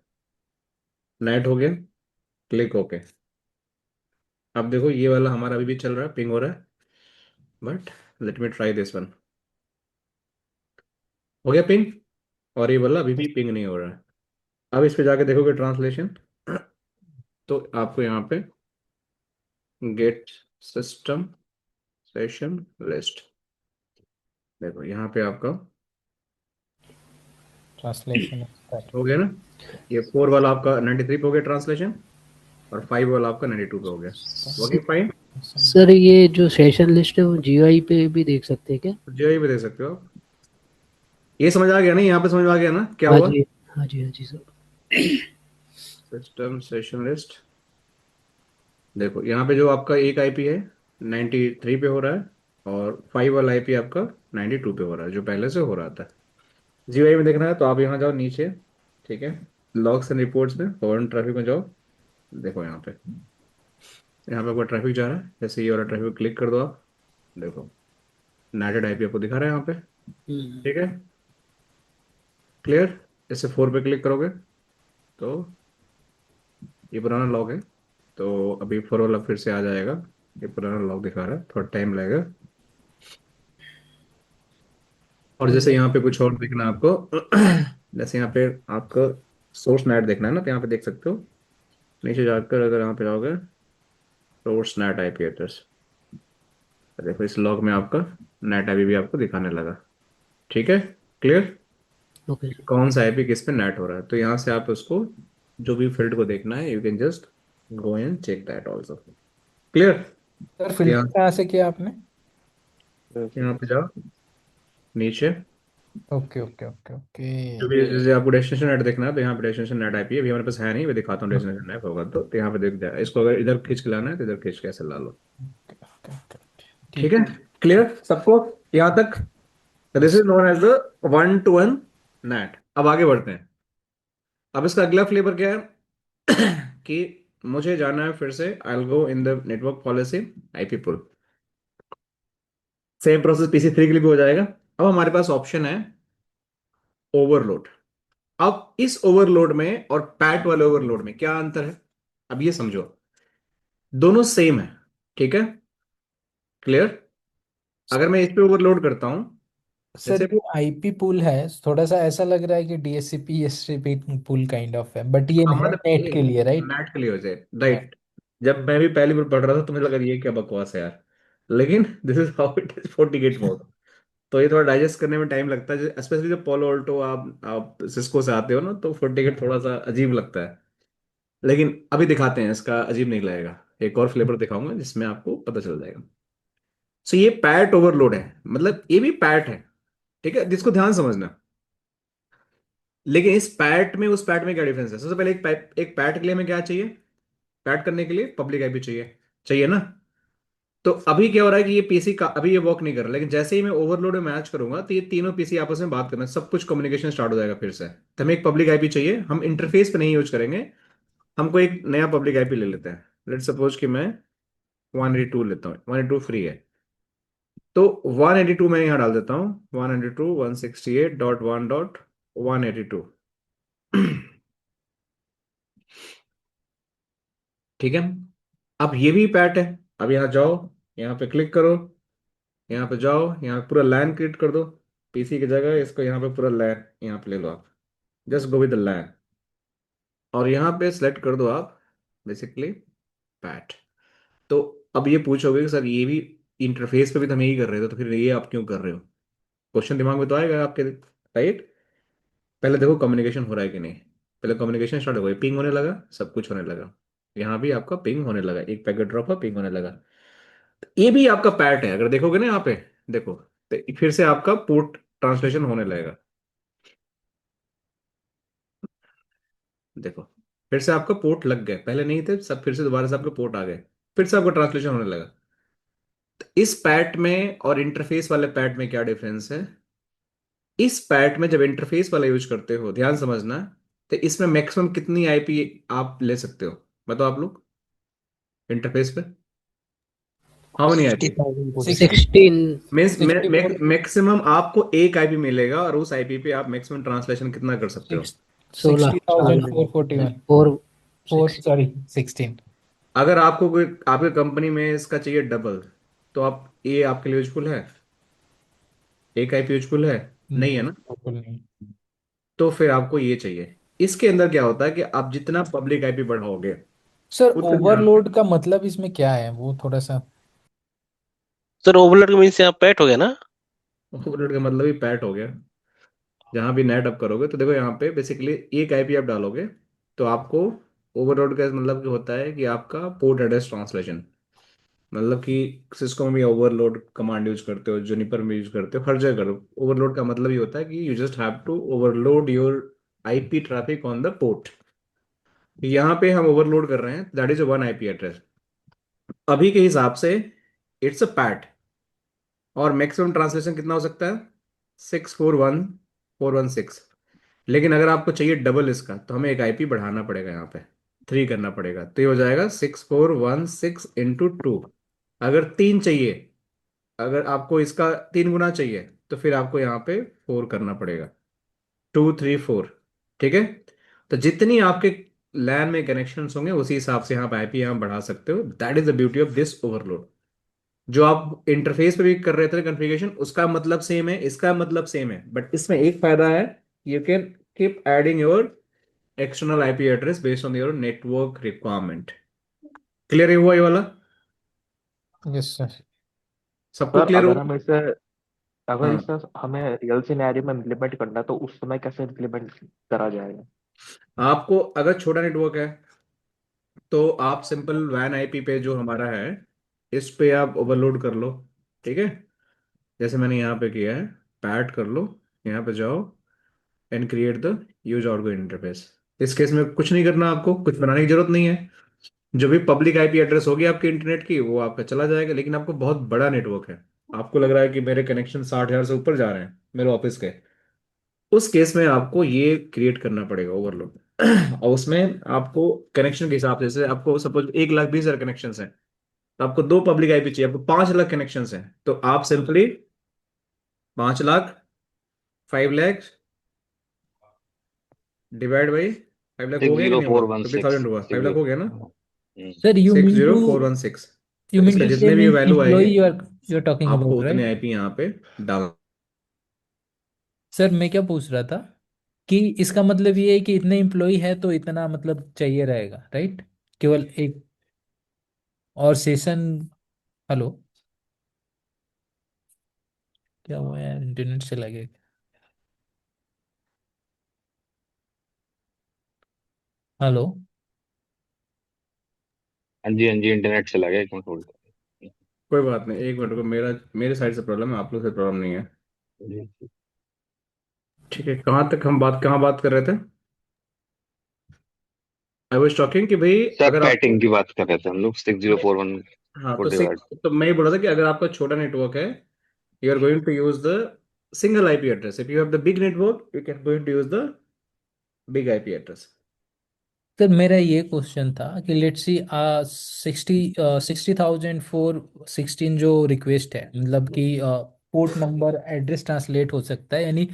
नेट हो गया, क्लिक ओके। अब देखो ये वाला हमारा अभी भी चल रहा है, पिंग हो रहा है, but let me try this one. हो गया पिंग, और ये वाला अभी भी पिंग नहीं हो रहा है। अब इस पे जाके देखोगे ट्रांसलेशन, तो आपको यहाँ पे गेट सिस्टम सेशन लिस्ट, देखो यहाँ पे आपका ट्रांसलेशन। हो गया ना। ये 4 वाला आपका 93 पे हो गया ट्रांसलेशन, और 5 वाला आपका 92 पे हो गया। Working fine. सर ये जो सेशन लिस्ट है वो जीयूआई पे भी देख सकते हैं क्या? जी भी दे सकते हो आप। ये समझ आ गया ना, यहाँ पे समझ आ गया ना क्या हाँ हुआ? जी, हाँ जी, हाँ जी सर। सिस्टम सेशन लिस्ट, देखो यहाँ पे जो आपका एक आईपी है 93 पे हो रहा है, और 5 वाला आईपी आपका 92 पे हो रहा है, जो पहले से हो रहा था। जीआई में देखना है तो आप यहाँ जाओ नीचे, ठीक है, लॉग्स एंड रिपोर्ट्स में फॉरेन ट्रैफिक में जाओ। देखो यहाँ पे आपका ट्रैफिक जा रहा है, जैसे ये वाला ट्रैफिक क्लिक कर दो आप, देखो नेटेड आईपी आपको दिखा रहा है यहाँ पे। हम्म, ठीक है, क्लियर। इससे 4 पे क्लिक करोगे तो ये पुराना लॉग है, तो अभी 4 वाला फिर से आ जाएगा। ये पुराना लॉग दिखा रहा है, थोड़ा टाइम लगेगा। और जैसे यहाँ पे कुछ और देखना है आपको जैसे यहाँ पे आपको सोर्स नेट देखना है ना, तो यहाँ पे देख सकते हो। नीचे जाकर अगर यहाँ पे जाओगे, सोर्स नेट आईपी एड्रेस, देखो इस लॉग में आपका नेट आईपी भी आपको दिखाने लगा। ठीक है, क्लियर। Okay sir. कौन सा आईपी किस पे नेट हो रहा है, तो यहाँ से आप उसको जो भी फील्ड को देखना है, you can just go and check that also. Clear. Sir तो फिल्टर कहाँ से किया आपने? यहाँ पे जाओ नीचे, ओके ओके ओके ओके। जो भी जैसे आपको डेस्टिनेशन नेट देखना है, तो यहाँ पे डेस्टिनेशन नेट आईपी है, अभी हमारे पास है नहीं, मैं दिखाता हूँ डेस्टिनेशन नेट होगा तो यहाँ पे दिख जाए। इसको अगर इधर खींच के लाना है तो इधर खींच के ऐसे ला लो। ठीक ठीक है, है। क्लियर सबको यहाँ तक। This yes. Is known as the 1-to-1 NAT. अब आगे बढ़ते हैं। अब इसका अगला फ्लेवर क्या है कि मुझे जाना है फिर से, I will go in the network policy, IP pool. Same process PC3 के लिए भी हो जाएगा। अब हमारे पास ऑप्शन है ओवरलोड। अब इस ओवरलोड में और पैट वाले ओवरलोड में क्या अंतर है, अब ये समझो। दोनों सेम है, ठीक है, क्लियर। अगर मैं इस पे ओवरलोड करता हूं, सर जैसे ये आईपी पुल है, थोड़ा सा ऐसा लग रहा है कि DSCP SCP pool kind of है, बट ये है मतलब नेट के लिए, राइट? नेट के लिए हो जाए, राइट। जब मैं भी पहली बार पढ़ रहा था तो मुझे लगा ये क्या बकवास है यार, लेकिन this is how it is for ticket mode. तो ये थोड़ा डाइजेस्ट करने में टाइम लगता है, स्पेशली जब पोलो ऑल्टो आप सिस्को से आते हो ना, तो फुल टिकट थोड़ा सा अजीब लगता है। लेकिन अभी दिखाते हैं, इसका अजीब नहीं लगेगा। एक और फ्लेवर दिखाऊंगा जिसमें आपको पता चल जाएगा। सो ये पैट ओवरलोड है, मतलब ये भी पैट है, ठीक है, जिसको ध्यान समझना। लेकिन इस पैट में उस पैट में क्या डिफरेंस है? सबसे पहले एक पैट के लिए हमें क्या चाहिए? पैट करने के लिए पब्लिक आईपी चाहिए, चाहिए ना। तो अभी क्या हो रहा है कि ये पीसी का अभी ये वर्क नहीं कर रहा, लेकिन जैसे ही मैं ओवरलोड में मैच करूंगा तो ये तीनों पीसी आपस में बात करना, सब कुछ कम्युनिकेशन स्टार्ट हो जाएगा फिर से। तो हमें एक पब्लिक आईपी चाहिए, हम इंटरफेस पे नहीं यूज करेंगे, हमको एक नया पब्लिक आईपी ले लेते हैं। लेट्स सपोज कि मैं 182 लेता हूँ, 182 फ्री है। तो 182 मैं यहाँ डाल देता हूँ, 192.168.1.182। ठीक है, अब ये भी पैट है। अब यहाँ जाओ, यहाँ पे क्लिक करो, यहाँ पे जाओ, यहाँ पूरा लैन क्रिएट कर दो। पीसी की जगह इसको यहाँ पे पूरा लैन यहाँ पे ले लो आप, जस्ट गो विद द लैन। और यहाँ पे सेलेक्ट कर दो आप बेसिकली पैट। तो अब ये पूछोगे कि सर ये भी इंटरफेस पे भी तो हम यही कर रहे थे, तो फिर ये आप क्यों कर रहे हो? क्वेश्चन दिमाग में तो आएगा आपके, राइट। पहले देखो कम्युनिकेशन हो रहा है कि नहीं। पहले कम्युनिकेशन स्टार्ट हो गई, पिंग होने लगा, सब कुछ होने लगा। यहाँ भी आपका पिंग होने लगा, एक पैकेट ड्रॉप है, पिंग होने लगा। ये भी आपका पैट है, अगर देखोगे ना यहाँ पे, देखो तो फिर से आपका पोर्ट ट्रांसलेशन होने लगेगा। देखो फिर से आपका पोर्ट लग गए, पहले नहीं थे सब, फिर से दोबारा से आपके पोर्ट आ गए, फिर से आपका ट्रांसलेशन होने लगा। तो इस पैट में और इंटरफेस वाले पैट में क्या डिफरेंस है? इस पैट में जब इंटरफेस वाला यूज करते हो, ध्यान समझना, तो इसमें मैक्सिमम कितनी आईपी आप ले सकते हो? बताओ आप लोग, इंटरफेस पे हाउ मेनी आईपी? 60,000 को 16। मीन्स 64। मैक्सिमम आपको एक आईपी मिलेगा, और उस आईपी पे आप मैक्सिमम ट्रांसलेशन कितना कर सकते हो? 16 60,441। Four four, six. सॉरी 16। अगर आपको कोई आपके कंपनी में इसका चाहिए डबल, तो आप ये आपके लिए यूजफुल है? एक आईपी यूजफुल है? नहीं है ना। बिल्कुल नहीं। तो फिर आपको ये चाहिए। इसके अंदर क्या होता है कि आप जितना पब्लिक आईपी बढ़ाओगे सर उतने ओवरलोड का मतलब इसमें क्या है, वो थोड़ा सा। सर ओवरलोड का मीन्स यहाँ पैट हो गया ना। ओवरलोड का मतलब ही पैट हो गया। जहां भी नेट अप करोगे तो देखो यहाँ पे बेसिकली एक आईपी आप डालोगे, तो आपको ओवरलोड का मतलब क्या होता है कि आपका पोर्ट एड्रेस ट्रांसलेशन, मतलब कि सिस्को में भी ओवरलोड कमांड यूज करते हो, जुनिपर में यूज करते हो, हर जगह करो। ओवरलोड का मतलब ये होता है कि you just have to overload your IP traffic on the port. यहाँ पे हम ओवरलोड कर रहे हैं, that is one IP address. अभी के हिसाब से इट्स अ पैट, और मैक्सिमम ट्रांसलेशन कितना हो सकता है? 641416। लेकिन अगर आपको चाहिए डबल इसका, तो हमें एक आईपी बढ़ाना पड़ेगा, यहाँ पे 3 करना पड़ेगा, तो ये हो जाएगा 6416 इंटू 2। अगर 3 चाहिए अगर आपको इसका 3 गुना चाहिए तो फिर आपको यहाँ पे 4 करना पड़ेगा, 2 3 4। ठीक है। तो जितनी आपके लैन में कनेक्शंस होंगे उसी हिसाब से आप आईपी यहाँ बढ़ा सकते हो। That is the beauty of this overload. जो आप इंटरफेस पे भी कर रहे थे कॉन्फ़िगरेशन, उसका मतलब सेम है, इसका मतलब सेम है, बट इसमें एक फायदा है, you can keep adding your external IP address based on your network requirement. Clear है हुआ ये वाला? Yes sir. सबको सर क्लियर अगर हुआ? हम इसे अगर हाँ, इसे हमें रियल सिनेरियो में इम्प्लीमेंट करना है तो उस समय कैसे इम्प्लीमेंट करा जाएगा? आपको अगर छोटा नेटवर्क है तो आप सिंपल वैन आईपी पे जो हमारा है, इस पे आप ओवरलोड कर लो। ठीक है। जैसे मैंने यहाँ पे किया है, पैड कर लो, यहाँ पे जाओ and create the use outgoing interface. इस केस में कुछ नहीं करना, आपको कुछ बनाने की जरूरत नहीं है। जो भी पब्लिक आईपी एड्रेस होगी आपके इंटरनेट की वो आपका चला जाएगा। लेकिन आपको बहुत बड़ा नेटवर्क है, आपको लग रहा है कि मेरे कनेक्शन 60,000 से ऊपर जा रहे हैं मेरे ऑफिस के, उस केस में आपको ये क्रिएट करना पड़ेगा ओवरलोड। और उसमें आपको कनेक्शन के हिसाब से, जैसे आपको सपोज 1,20,000 कनेक्शन हैं, तो आपको 2 पब्लिक आईपी चाहिए, आपको 5 लाख कनेक्शन हैं, तो आप simply 5 lakh, 5 lakh divide by 5 lakh हो सिक्स गया कि जीरो नहीं हुआ? फोर वन 50,000 सिक्स हुआ, सिक्स 5 लाख हो गया ना? जीरो 60416। यू तो मीन इसका टू से जितने भी मीन वैल्यू एम्प्लॉय आएंगे यू आर टॉकिंग आपको अबाउट, उतने राइट? आईपी यहाँ पे डाल। सर मैं क्या पूछ रहा था कि इसका मतलब ये है कि इतने एम्प्लॉय है तो इतना मतलब चाहिए रहेगा, राइट? केवल एक और सेशन। हेलो, क्या हुआ यार, इंटरनेट से लगे। हेलो। हाँ जी, हाँ जी, इंटरनेट चला गया, एक मिनट होल्ड करो। कोई बात नहीं, एक मिनट को, मेरे साइड से प्रॉब्लम है, आप लोग से प्रॉब्लम नहीं है। जी। ठीक है, कहाँ बात कर रहे थे? आई वॉज टॉकिंग कि भाई सब अगर आपको, पैटिंग की बात कर रहे थे हम लोग, 6041 हाँ को तो डिवाइड। तो मैं ये बोल रहा था कि अगर आपका छोटा नेटवर्क है, you are going to use the single IP address. If you have the big network you can going to use the big IP address. Sir मेरा ये क्वेश्चन था कि लेट्स सी 60,000 416 जो रिक्वेस्ट है, मतलब कि पोर्ट नंबर एड्रेस ट्रांसलेट हो सकता है, यानी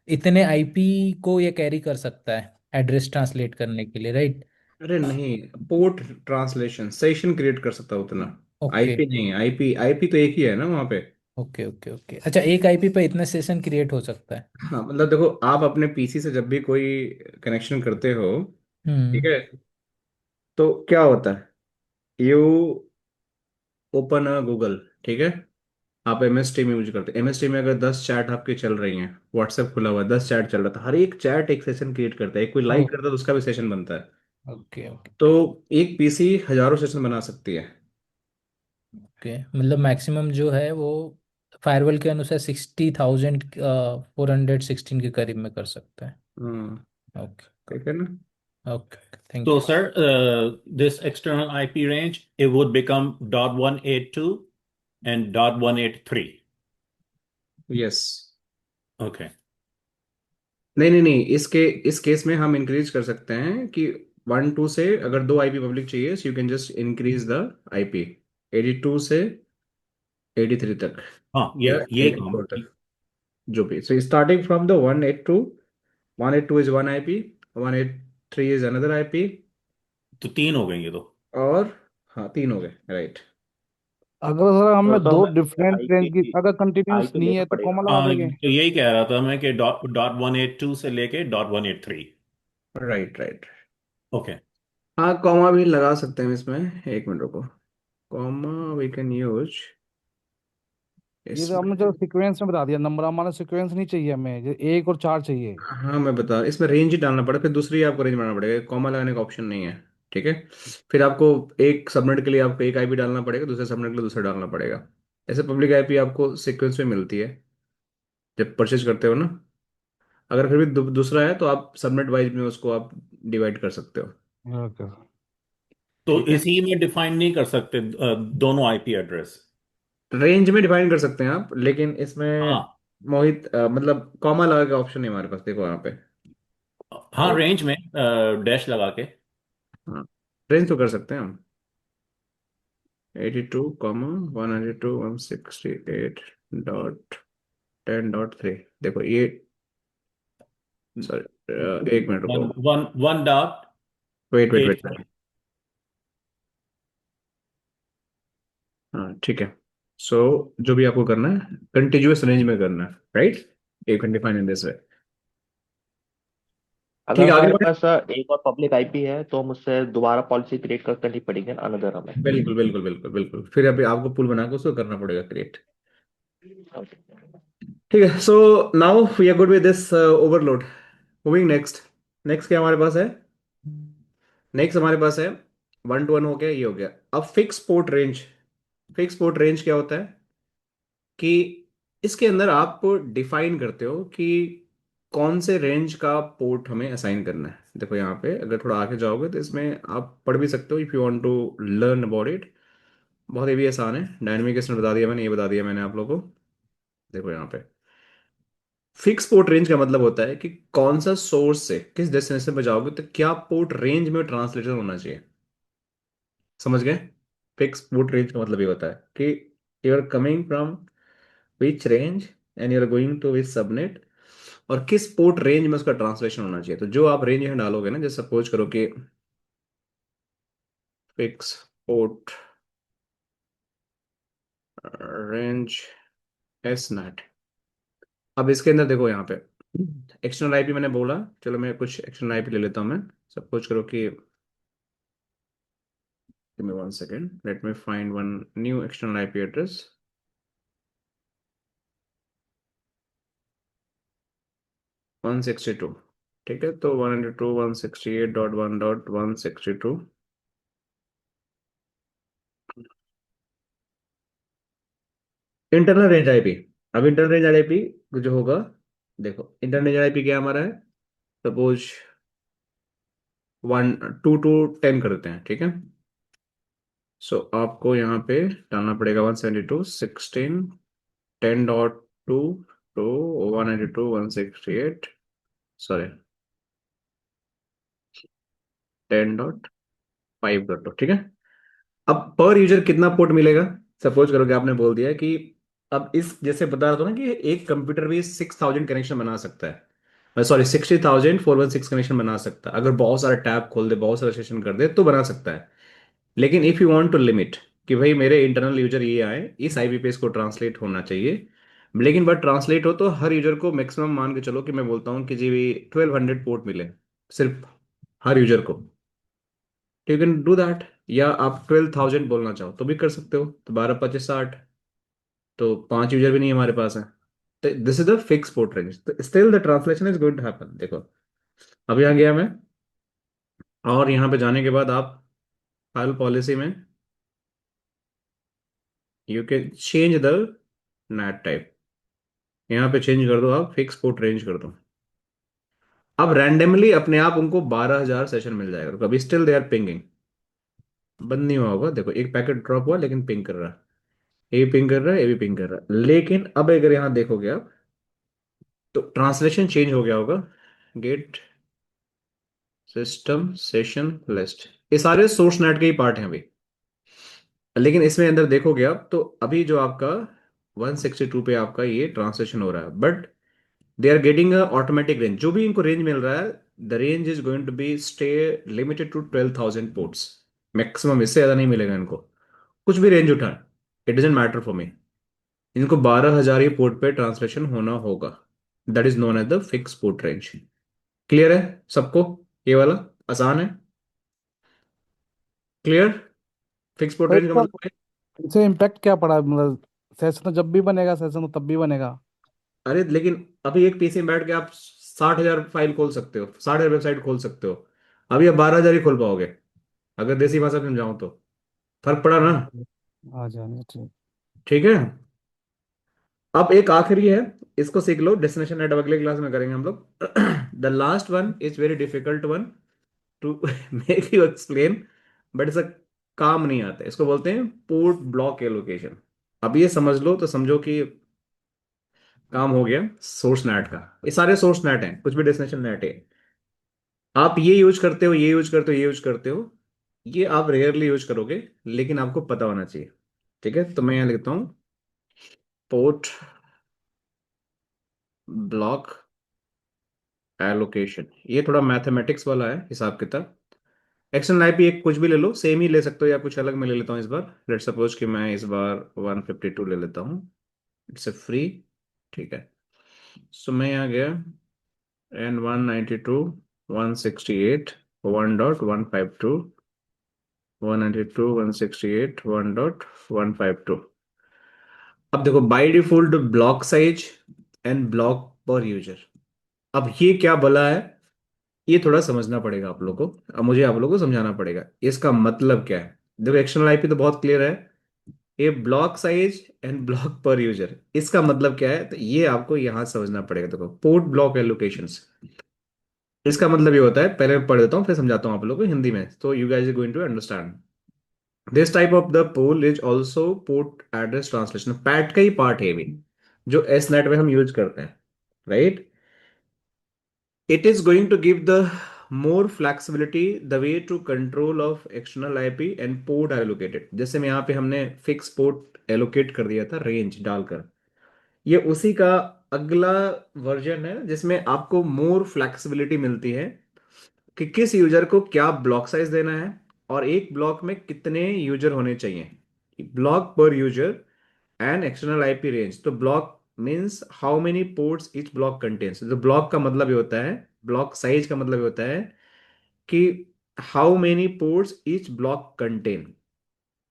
इतने आईपी को ये कैरी कर सकता है एड्रेस ट्रांसलेट करने के लिए, राइट? अरे नहीं, पोर्ट ट्रांसलेशन सेशन क्रिएट कर सकता है उतना, ओके आईपी नहीं। आईपी आईपी तो एक ही है ना वहाँ पे। ओके ओके ओके, अच्छा, एक आईपी पे इतने सेशन क्रिएट हो सकता है? हाँ मतलब देखो, आप अपने पीसी से जब भी कोई कनेक्शन करते हो, ठीक हम्म। है, तो क्या होता है, यू ओपन गूगल, ठीक है, आप एम एस टी में यूज करते हैं। एम एस टी में अगर 10 चैट आपकी चल रही हैं, व्हाट्सएप खुला हुआ है, 10 चैट चल रहा था, हर एक चैट एक सेशन क्रिएट करता है, एक कोई लाइक करता है तो उसका भी सेशन बनता है। ओके ओके तो एक पीसी हजारों सेशन बना सकती है। ओके, मतलब मैक्सिमम जो है वो फायरवॉल के अनुसार 60,416 के करीब में कर सकता है। हाँ, ओके ठीक है ना? Okay, thank So, you. sir, this external IP range, it would become .182 and .183. Yes. Okay. नहीं नहीं नहीं, इस केस में हम इंक्रीज कर सकते हैं कि 1 2 से अगर 2 आईपी पब्लिक चाहिए, so you can just increase the IP 82 से 83 तक, हाँ, या ये काम 84 तक, जो भी। So starting from the 182, 182 is one IP, 183 is another IP, तो 3 हो गए ये तो। और हाँ 3 हो गए, राइट। अगर सर तो हमें तो दो हमें डिफरेंट रेंज की आईपी अगर कंटिन्यूस आईपी नहीं लेना है तो पड़ेगा। कॉमा लगा हाँ, देंगे। तो यही कह रहा था मैं कि .182 से लेके .183। Right right. ओके। हाँ कॉमा भी लगा सकते हैं इसमें, एक मिनट रुको, कॉमा वी कैन यूज ये तो आपने चलो इसमें। सीक्वेंस में बता दिया, नंबर हमारा सीक्वेंस नहीं चाहिए हमें, 1 और 4 चाहिए। हाँ मैं बता, इसमें रेंज ही डालना पड़ेगा, फिर दूसरी आपको रेंज बनाना पड़ेगा, कॉमा लगाने का ऑप्शन नहीं है। ठीक है। फिर आपको एक सबनेट के लिए आपको एक आईपी डालना पड़ेगा, दूसरे सबनेट के लिए दूसरा डालना पड़ेगा। ऐसे पब्लिक आईपी आपको सीक्वेंस में मिलती है जब परचेज करते हो ना। अगर फिर भी दूसरा है तो आप सबनेट वाइज में उसको आप डिवाइड कर सकते हो। ओके। तो ठीक है। इसी में डिफाइन नहीं कर सकते दोनों आईपी एड्रेस? रेंज में डिफाइन कर सकते हैं आप, लेकिन इसमें हाँ। मोहित मतलब कॉमा लगा के ऑप्शन नहीं है हमारे पास, देखो यहाँ पे। हाँ, रेंज में डैश लगा के। हाँ, रेंज तो कर सकते हैं हम, 82,192,168.10.3। देखो ये, सॉरी, एक मिनट रुको। one dot wait wait eight. Wait. हाँ ठीक है। सो जो भी आपको करना है कंटिन्यूअस रेंज में करना है, right? You can define in this way. ठीक अगर है, आगे हमारे बढ़े। पास एक और पब्लिक आईपी है तो हम उससे दोबारा पॉलिसी क्रिएट करनी पड़ेगी अनदर हमें। बिल्कुल बिल्कुल बिल्कुल बिल्कुल, फिर अभी आपको पुल बना के उसको करना पड़ेगा क्रिएट। ठीक है, so now we are good with this overload. Moving next. Next क्या हमारे पास है? नेक्स्ट हमारे पास है 1 to 1 हो गया, ये हो गया। अब fix port range. Fix port range क्या होता है कि इसके अंदर आप डिफाइन करते हो कि कौन से रेंज का पोर्ट हमें असाइन करना है। देखो यहाँ पे अगर थोड़ा आगे जाओगे तो इसमें आप पढ़ भी सकते हो if you want to learn about it. बहुत ही भी आसान है, डायनेमिक इसमें बता दिया मैंने, ये बता दिया मैंने आप लोगों को। देखो यहाँ पे फिक्स पोर्ट रेंज का मतलब होता है कि कौन सा सोर्स से किस डेस्टिनेशन पर जाओगे तो क्या पोर्ट रेंज में ट्रांसलेटर होना चाहिए। समझ गए? फिक्स पोर्ट रेंज का मतलब ये होता है कि you are coming from which range and you are going to which subnet, और किस पोर्ट रेंज में उसका ट्रांसलेशन होना चाहिए। तो जो आप रेंज यहाँ डालोगे ना, जैसे सपोज करो कि fix port range S net. अब इसके अंदर देखो यहाँ पे एक्सटर्नल आईपी मैंने बोला, चलो मैं कुछ एक्सटर्नल आईपी ले लेता हूँ मैं। सपोज करो कि give me 1 second, let me find one new external IP address। 162। ठीक है, तो 192.168.1.162 इंटरनल रेंज आईपी। अब इंटरनल रेंज आईपी जो होगा, देखो इंटरनल रेंज आईपी क्या हमारा है, सपोज 1 2 to 10 कर देते हैं, ठीक है। सो आपको यहाँ पे डालना पड़ेगा 172.16.10.2 टू 192.168, सॉरी 10.5.2, ठीक है। अब पर यूजर कितना पोर्ट मिलेगा? सपोज करो कि आपने बोल दिया कि अब इस जैसे बता रहा था ना कि एक कंप्यूटर भी 6,000 कनेक्शन बना सकता है, सॉरी 60,416 कनेक्शन बना सकता है। अगर बहुत सारा टैब खोल दे, बहुत सारा सेशन कर दे तो बना सकता है। लेकिन if you want to limit कि भाई मेरे इंटरनल यूजर ये आए, इस आईपी पे इसको ट्रांसलेट होना चाहिए, लेकिन बट ट्रांसलेट हो तो हर यूजर को मैक्सिमम मान के चलो कि मैं बोलता हूँ कि जी 1200 पोर्ट मिले सिर्फ हर यूजर को, तो यू कैन डू दैट। या आप 12,000 बोलना चाहो तो भी कर सकते हो, तो 12 25 60, तो 5 यूजर भी नहीं हमारे पास है। तो this is the fix port range, तो still the translation is going to happen. देखो अब यहाँ गया मैं, और यहाँ पे जाने के बाद आप फाइल पॉलिसी में you can change the net type, यहाँ पे चेंज कर दो, आप फिक्स पोर्ट रेंज कर दो। अब रैंडमली अपने आप उनको 12,000 सेशन मिल जाएगा, तो कभी स्टिल दे आर पिंगिंग, बंद नहीं हुआ होगा। देखो एक पैकेट ड्रॉप हुआ लेकिन पिंग कर रहा है, ये पिंग कर रहा है, ये भी पिंग कर रहा है। लेकिन अब अगर यहाँ देखोगे आप तो ट्रांसलेशन चेंज हो गया होगा। गेट सिस्टम सेशन लिस्ट, ये सारे सोर्स नेट के ही पार्ट हैं अभी। लेकिन इसमें अंदर देखोगे आप तो अभी जो आपका 162 पे आपका ये ट्रांसलेशन हो रहा है, but they are getting a automatic range. जो भी इनको रेंज मिल रहा है, the range is going to be stay limited to 12,000 ports maximum, इससे ज्यादा नहीं मिलेगा इनको। कुछ भी रेंज उठा, it doesn't matter for me, इनको 12,000 ही पोर्ट पे ट्रांसलेशन होना होगा। That is known as the fix port range. Clear है सबको? ये वाला आसान है, क्लियर? फिक्स पोर्ट तो रेंज का इसका मतलब है, इसे इम्पैक्ट क्या पड़ा, मतलब सेशन जब भी बनेगा सेशन तब भी बनेगा? अरे लेकिन अभी एक पीसी में बैठ के आप 60,000 फाइल खोल सकते हो, 60,000 वेबसाइट खोल सकते हो। अभी आप 12,000 ही खोल पाओगे, अगर देसी भाषा में समझाऊं तो। फर्क पड़ा ना? आ जाने ठीक। ठीक है। अब एक आखिरी है, इसको सीख लो, डेस्टिनेशन नेट अगले क्लास में करेंगे हम लोग। The last one is very difficult one two make you explain, but इसका काम नहीं आता है। इसको बोलते हैं पोर्ट ब्लॉक एलोकेशन। अब ये समझ लो तो समझो कि काम हो गया सोर्स नेट का। ये सारे सोर्स नेट हैं, कुछ भी डेस्टिनेशन नेट है। आप ये यूज करते हो, ये यूज करते हो, ये यूज करते हो, ये आप रेयरली यूज करोगे, लेकिन आपको पता होना चाहिए। ठीक है, तो मैं यहाँ लिखता हूँ पोर्ट ब्लॉक एलोकेशन। ये थोड़ा मैथमेटिक्स वाला है, हिसाब किताब। एक्सटर्नल आईपी एक कुछ भी ले लो, सेम ही ले सकते हो या कुछ अलग में ले लेता हूँ इस बार। लेट सपोज कि मैं इस बार 152 ले लेता हूँ, इट्स ए फ्री। ठीक है, सो मैं यहाँ गया एन 192 168 1.152 192 168 1.152। अब देखो by default block size and block पर यूजर। अब ये क्या बोला है, ये थोड़ा समझना पड़ेगा आप लोगों को। अब मुझे आप लोगों को समझाना पड़ेगा इसका मतलब क्या है। देखो एक्सटर्नल आईपी तो बहुत क्लियर है, ये ब्लॉक साइज एंड ब्लॉक पर यूजर, इसका मतलब क्या है, तो ये आपको यहां समझना पड़ेगा। देखो पोर्ट ब्लॉक एलोकेशंस, इसका मतलब ये होता है, पहले मैं पढ़ देता हूँ फिर समझाता हूँ आप लोगों को हिंदी में, तो you guys are going to understand. This type of the pool is also port address translation, PAT का ही पार्ट है ये भी, जो एस नेट में हम यूज करते हैं, right. It is going to give the more flexibility the way to control of external IP and port are allocated। जैसे में यहाँ पे हमने फिक्स पोर्ट एलोकेट कर दिया था रेंज डालकर, ये उसी का अगला वर्जन है जिसमें आपको मोर फ्लेक्सिबिलिटी मिलती है कि किस यूजर को क्या ब्लॉक साइज देना है और एक ब्लॉक में कितने यूजर होने चाहिए, ब्लॉक पर user and external IP range. तो block means how many ports each block contains. तो ब्लॉक का मतलब ये होता है, ब्लॉक साइज का मतलब ये होता है कि how many ports each block contain.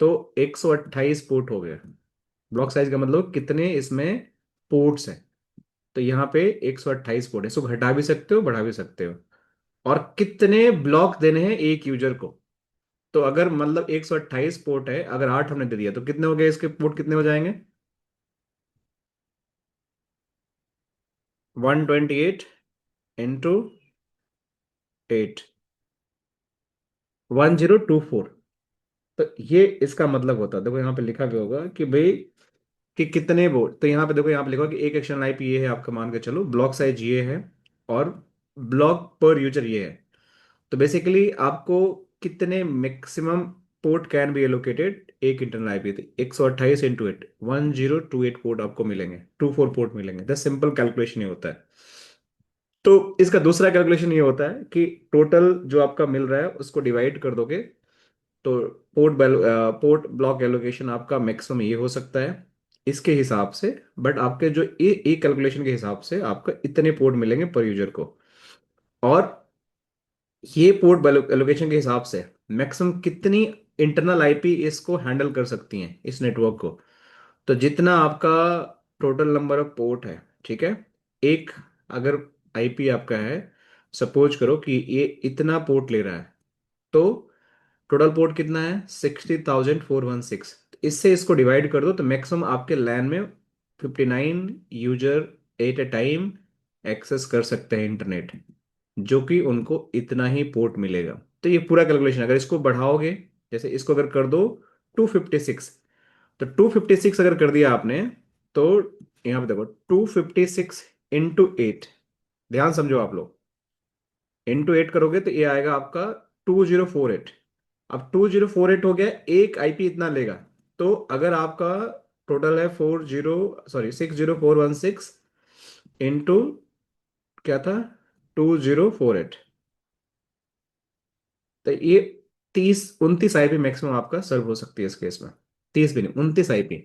तो 128 पोर्ट हो गया। ब्लॉक साइज का मतलब कितने इसमें पोर्ट्स हैं, तो यहाँ पे 128 पोर्ट है। इसको घटा भी सकते हो बढ़ा भी सकते हो। और कितने ब्लॉक देने हैं एक यूजर को, तो अगर मतलब 128 पोर्ट है, अगर 8 हमने दे दिया तो कितने हो गए, इसके पोर्ट कितने हो जाएंगे, 128 इंटू 8, 1024। तो ये इसका मतलब होता है, देखो यहाँ पे लिखा भी होगा कि भाई कि कितने बोर्ड। तो यहाँ पे देखो, यहाँ पे लिखा कि एक एक्शन आईपी ये है आपका, मान के चलो ब्लॉक साइज ये है और ब्लॉक पर यूजर ये है। तो बेसिकली आपको कितने maximum port can be allocated एक इंटरनल आईपी थे, 128 इंटू 8, 1028 पोर्ट आपको मिलेंगे, 24 पोर्ट मिलेंगे। द सिंपल कैलकुलेशन ये होता है। तो इसका दूसरा कैलकुलेशन ये होता है कि टोटल जो आपका मिल रहा है उसको डिवाइड कर दोगे, तो पोर्ट ब्लॉक एलोकेशन आपका मैक्सिमम ये हो सकता है इसके हिसाब से। बट आपके जो एक कैलकुलेशन के हिसाब से आपका इतने पोर्ट मिलेंगे पर यूजर को। और ये पोर्ट एलोकेशन के हिसाब से मैक्सिमम कितनी इंटरनल आईपी इसको हैंडल कर सकती हैं इस नेटवर्क को। तो जितना आपका टोटल नंबर ऑफ पोर्ट है, ठीक है, एक अगर आईपी आपका है, सपोज करो कि ये इतना पोर्ट ले रहा है, तो टोटल पोर्ट कितना है 60,416। इससे इसको डिवाइड कर दो तो मैक्सिमम आपके लैन में 59 user at a time access कर सकते हैं इंटरनेट, जो कि उनको इतना ही पोर्ट मिलेगा। तो ये पूरा कैलकुलेशन, अगर इसको बढ़ाओगे, जैसे इसको अगर कर दो 256, तो 256 अगर कर दिया आपने, तो यहाँ पे देखो 256 इंटू 8, ध्यान समझो आप लोग, इंटू 8 करोगे तो ये आएगा आपका 2048। अब 2048 हो गया, एक आईपी इतना लेगा। तो अगर आपका टोटल है 60416 इंटू क्या था 2048, तो ये 30 29 आईपी मैक्सिमम आपका सर्व हो सकती है इस केस में, 30 भी नहीं 29 आईपी।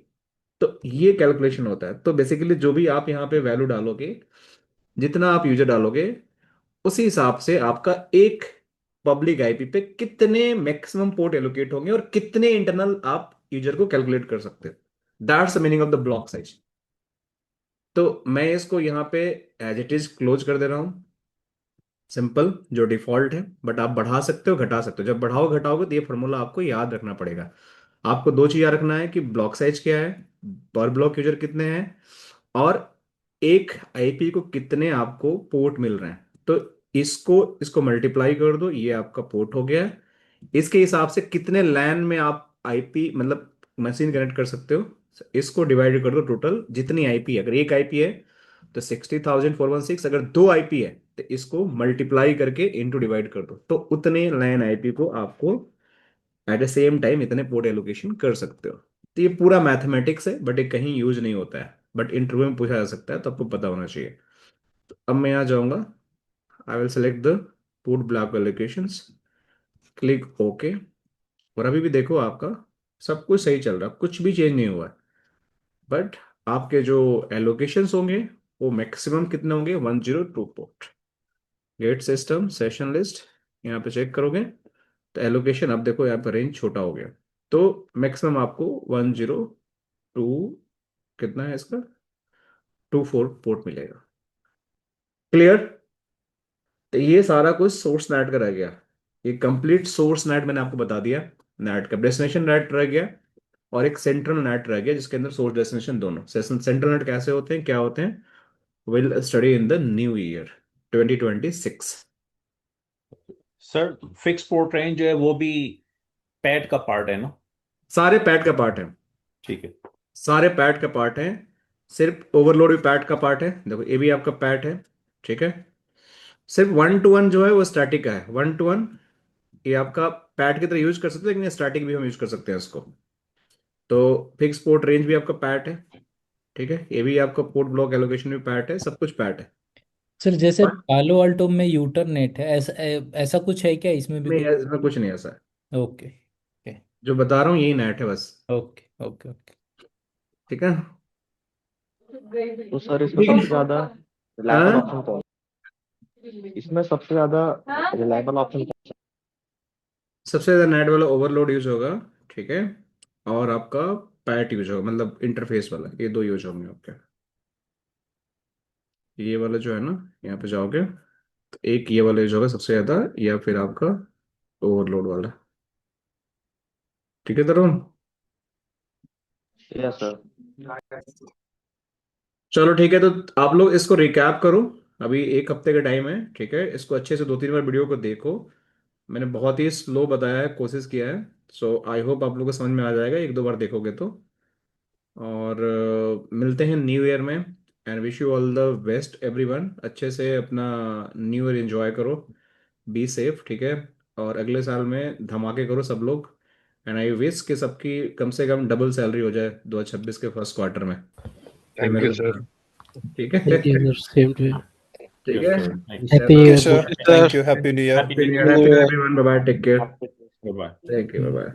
तो ये कैलकुलेशन होता है। तो बेसिकली जो भी आप यहाँ पे वैल्यू डालोगे, जितना आप यूजर डालोगे, उसी हिसाब से आपका एक पब्लिक आईपी पे कितने मैक्सिमम पोर्ट एलोकेट होंगे और कितने इंटरनल आप यूजर को कैलकुलेट कर सकते हो। That's the meaning of the block size. तो मैं इसको यहाँ पे एज इट इज क्लोज कर दे रहा हूँ, सिंपल जो डिफॉल्ट है। बट आप बढ़ा सकते हो घटा सकते हो, जब बढ़ाओ घटाओगे तो ये फॉर्मूला आपको याद रखना पड़ेगा। आपको दो चीज याद रखना है कि ब्लॉक साइज क्या है, पर ब्लॉक यूजर कितने हैं, और एक आईपी को कितने आपको पोर्ट मिल रहे हैं। तो इसको इसको मल्टीप्लाई कर दो, ये आपका पोर्ट हो गया। इसके हिसाब से कितने लैन में आप आईपी मतलब मशीन कनेक्ट कर सकते हो, इसको डिवाइड कर दो टोटल जितनी आईपी है। अगर एक आईपी है तो 60,416, अगर दो आईपी है तो इसको मल्टीप्लाई करके इनटू डिवाइड कर दो, तो उतने लैन आईपी को आपको एट द सेम टाइम इतने पोर्ट एलोकेशन कर सकते हो। तो ये पूरा मैथमेटिक्स है, बट ये कहीं यूज नहीं होता है, बट इंटरव्यू में पूछा जा सकता है, तो आपको पता होना चाहिए। तो अब मैं यहाँ जाऊँगा, I will select the port block allocations, click okay. और अभी भी देखो आपका सब कुछ सही चल रहा है, कुछ भी चेंज नहीं हुआ है। बट आपके जो एलोकेशंस होंगे वो मैक्सिमम कितने होंगे, 102 port. Get system session list यहाँ पे चेक करोगे तो एलोकेशन, अब देखो यहाँ पर रेंज छोटा हो गया, तो मैक्सिमम आपको 102 कितना है इसका, 24 पोर्ट मिलेगा। क्लियर? तो ये सारा कुछ सोर्स नेट का रह गया। ये कंप्लीट सोर्स नेट मैंने आपको बता दिया। नेट का डेस्टिनेशन नेट रह गया और एक सेंट्रल नेट रह गया जिसके अंदर सोर्स डेस्टिनेशन दोनों। सेंट्रल नेट कैसे होते हैं, क्या होते हैं, will study in the new year 2026। Sir fix port range जो है वो भी पैड का पार्ट है ना? सारे पैड का पार्ट है, ठीक है। सारे पैड का पार्ट है। सिर्फ ओवरलोड भी पैड का पार्ट है, देखो ये भी आपका पैड है, ठीक है। सिर्फ 1 to 1 जो है वो स्टैटिक का है। 1 to 1 ये आपका पैड की तरह यूज कर सकते हैं, लेकिन स्टैटिक भी हम यूज कर सकते हैं इसको। तो फिक्स पोर्ट रेंज भी आपका पैड है, ठीक है। ये भी आपका पोर्ट ब्लॉक एलोकेशन भी पैड है, सब कुछ पैड है। सर जैसे बट पालो अल्टो में यूटर नेट है, ऐसा ऐसा कुछ है क्या इसमें भी नहीं, कुछ? इसमें कुछ नहीं ऐसा है, ओके ओके जो बता रहा हूँ यही नेट है बस, ओके ओके ओके। ठीक है। तो सर इसमें ठीक है। सबसे ज्यादा रिलायबल हाँ? ऑप्शन कौन इसमें सबसे ज्यादा रिलायबल ऑप्शन सबसे ज्यादा नेट वाला ओवरलोड यूज होगा, ठीक है। और आपका पैट यूज होगा, मतलब इंटरफेस वाला, ये दो यूज होंगे आपके। ये वाला जो है ना, यहाँ पे जाओगे तो एक ये वाला यूज होगा सबसे ज्यादा, या फिर आपका ओवरलोड वाला, ठीक है तरुण। Yes sir. चलो ठीक है, तो आप लोग इसको रिकैप करो। अभी एक हफ्ते का टाइम है, ठीक है। इसको अच्छे से 2-3 बार वीडियो को देखो। मैंने बहुत ही स्लो बताया है, कोशिश किया है। सो आई होप आप लोगों को समझ में आ जाएगा 1-2 बार देखोगे तो। और मिलते हैं न्यू ईयर में। And wish you all the best everyone. अच्छे से अपना न्यू ईयर एंजॉय करो, बी सेफ, ठीक है। और अगले साल में धमाके करो सब लोग। एंड आई विश कि सबकी कम से कम डबल सैलरी हो जाए 2026 के फर्स्ट क्वार्टर में, फिर थैंक मेरे यू को सर। बताना, ठीक है। Thank you sir, same to you. ठीक यस है, सर, थैंक्स। हैप्पी चलो, new Okay, year. sir. Sir Thank you. Happy New Year. Happy happy new new year. Year, happy new year everyone, bye bye, take care, Happy thank you, bye bye.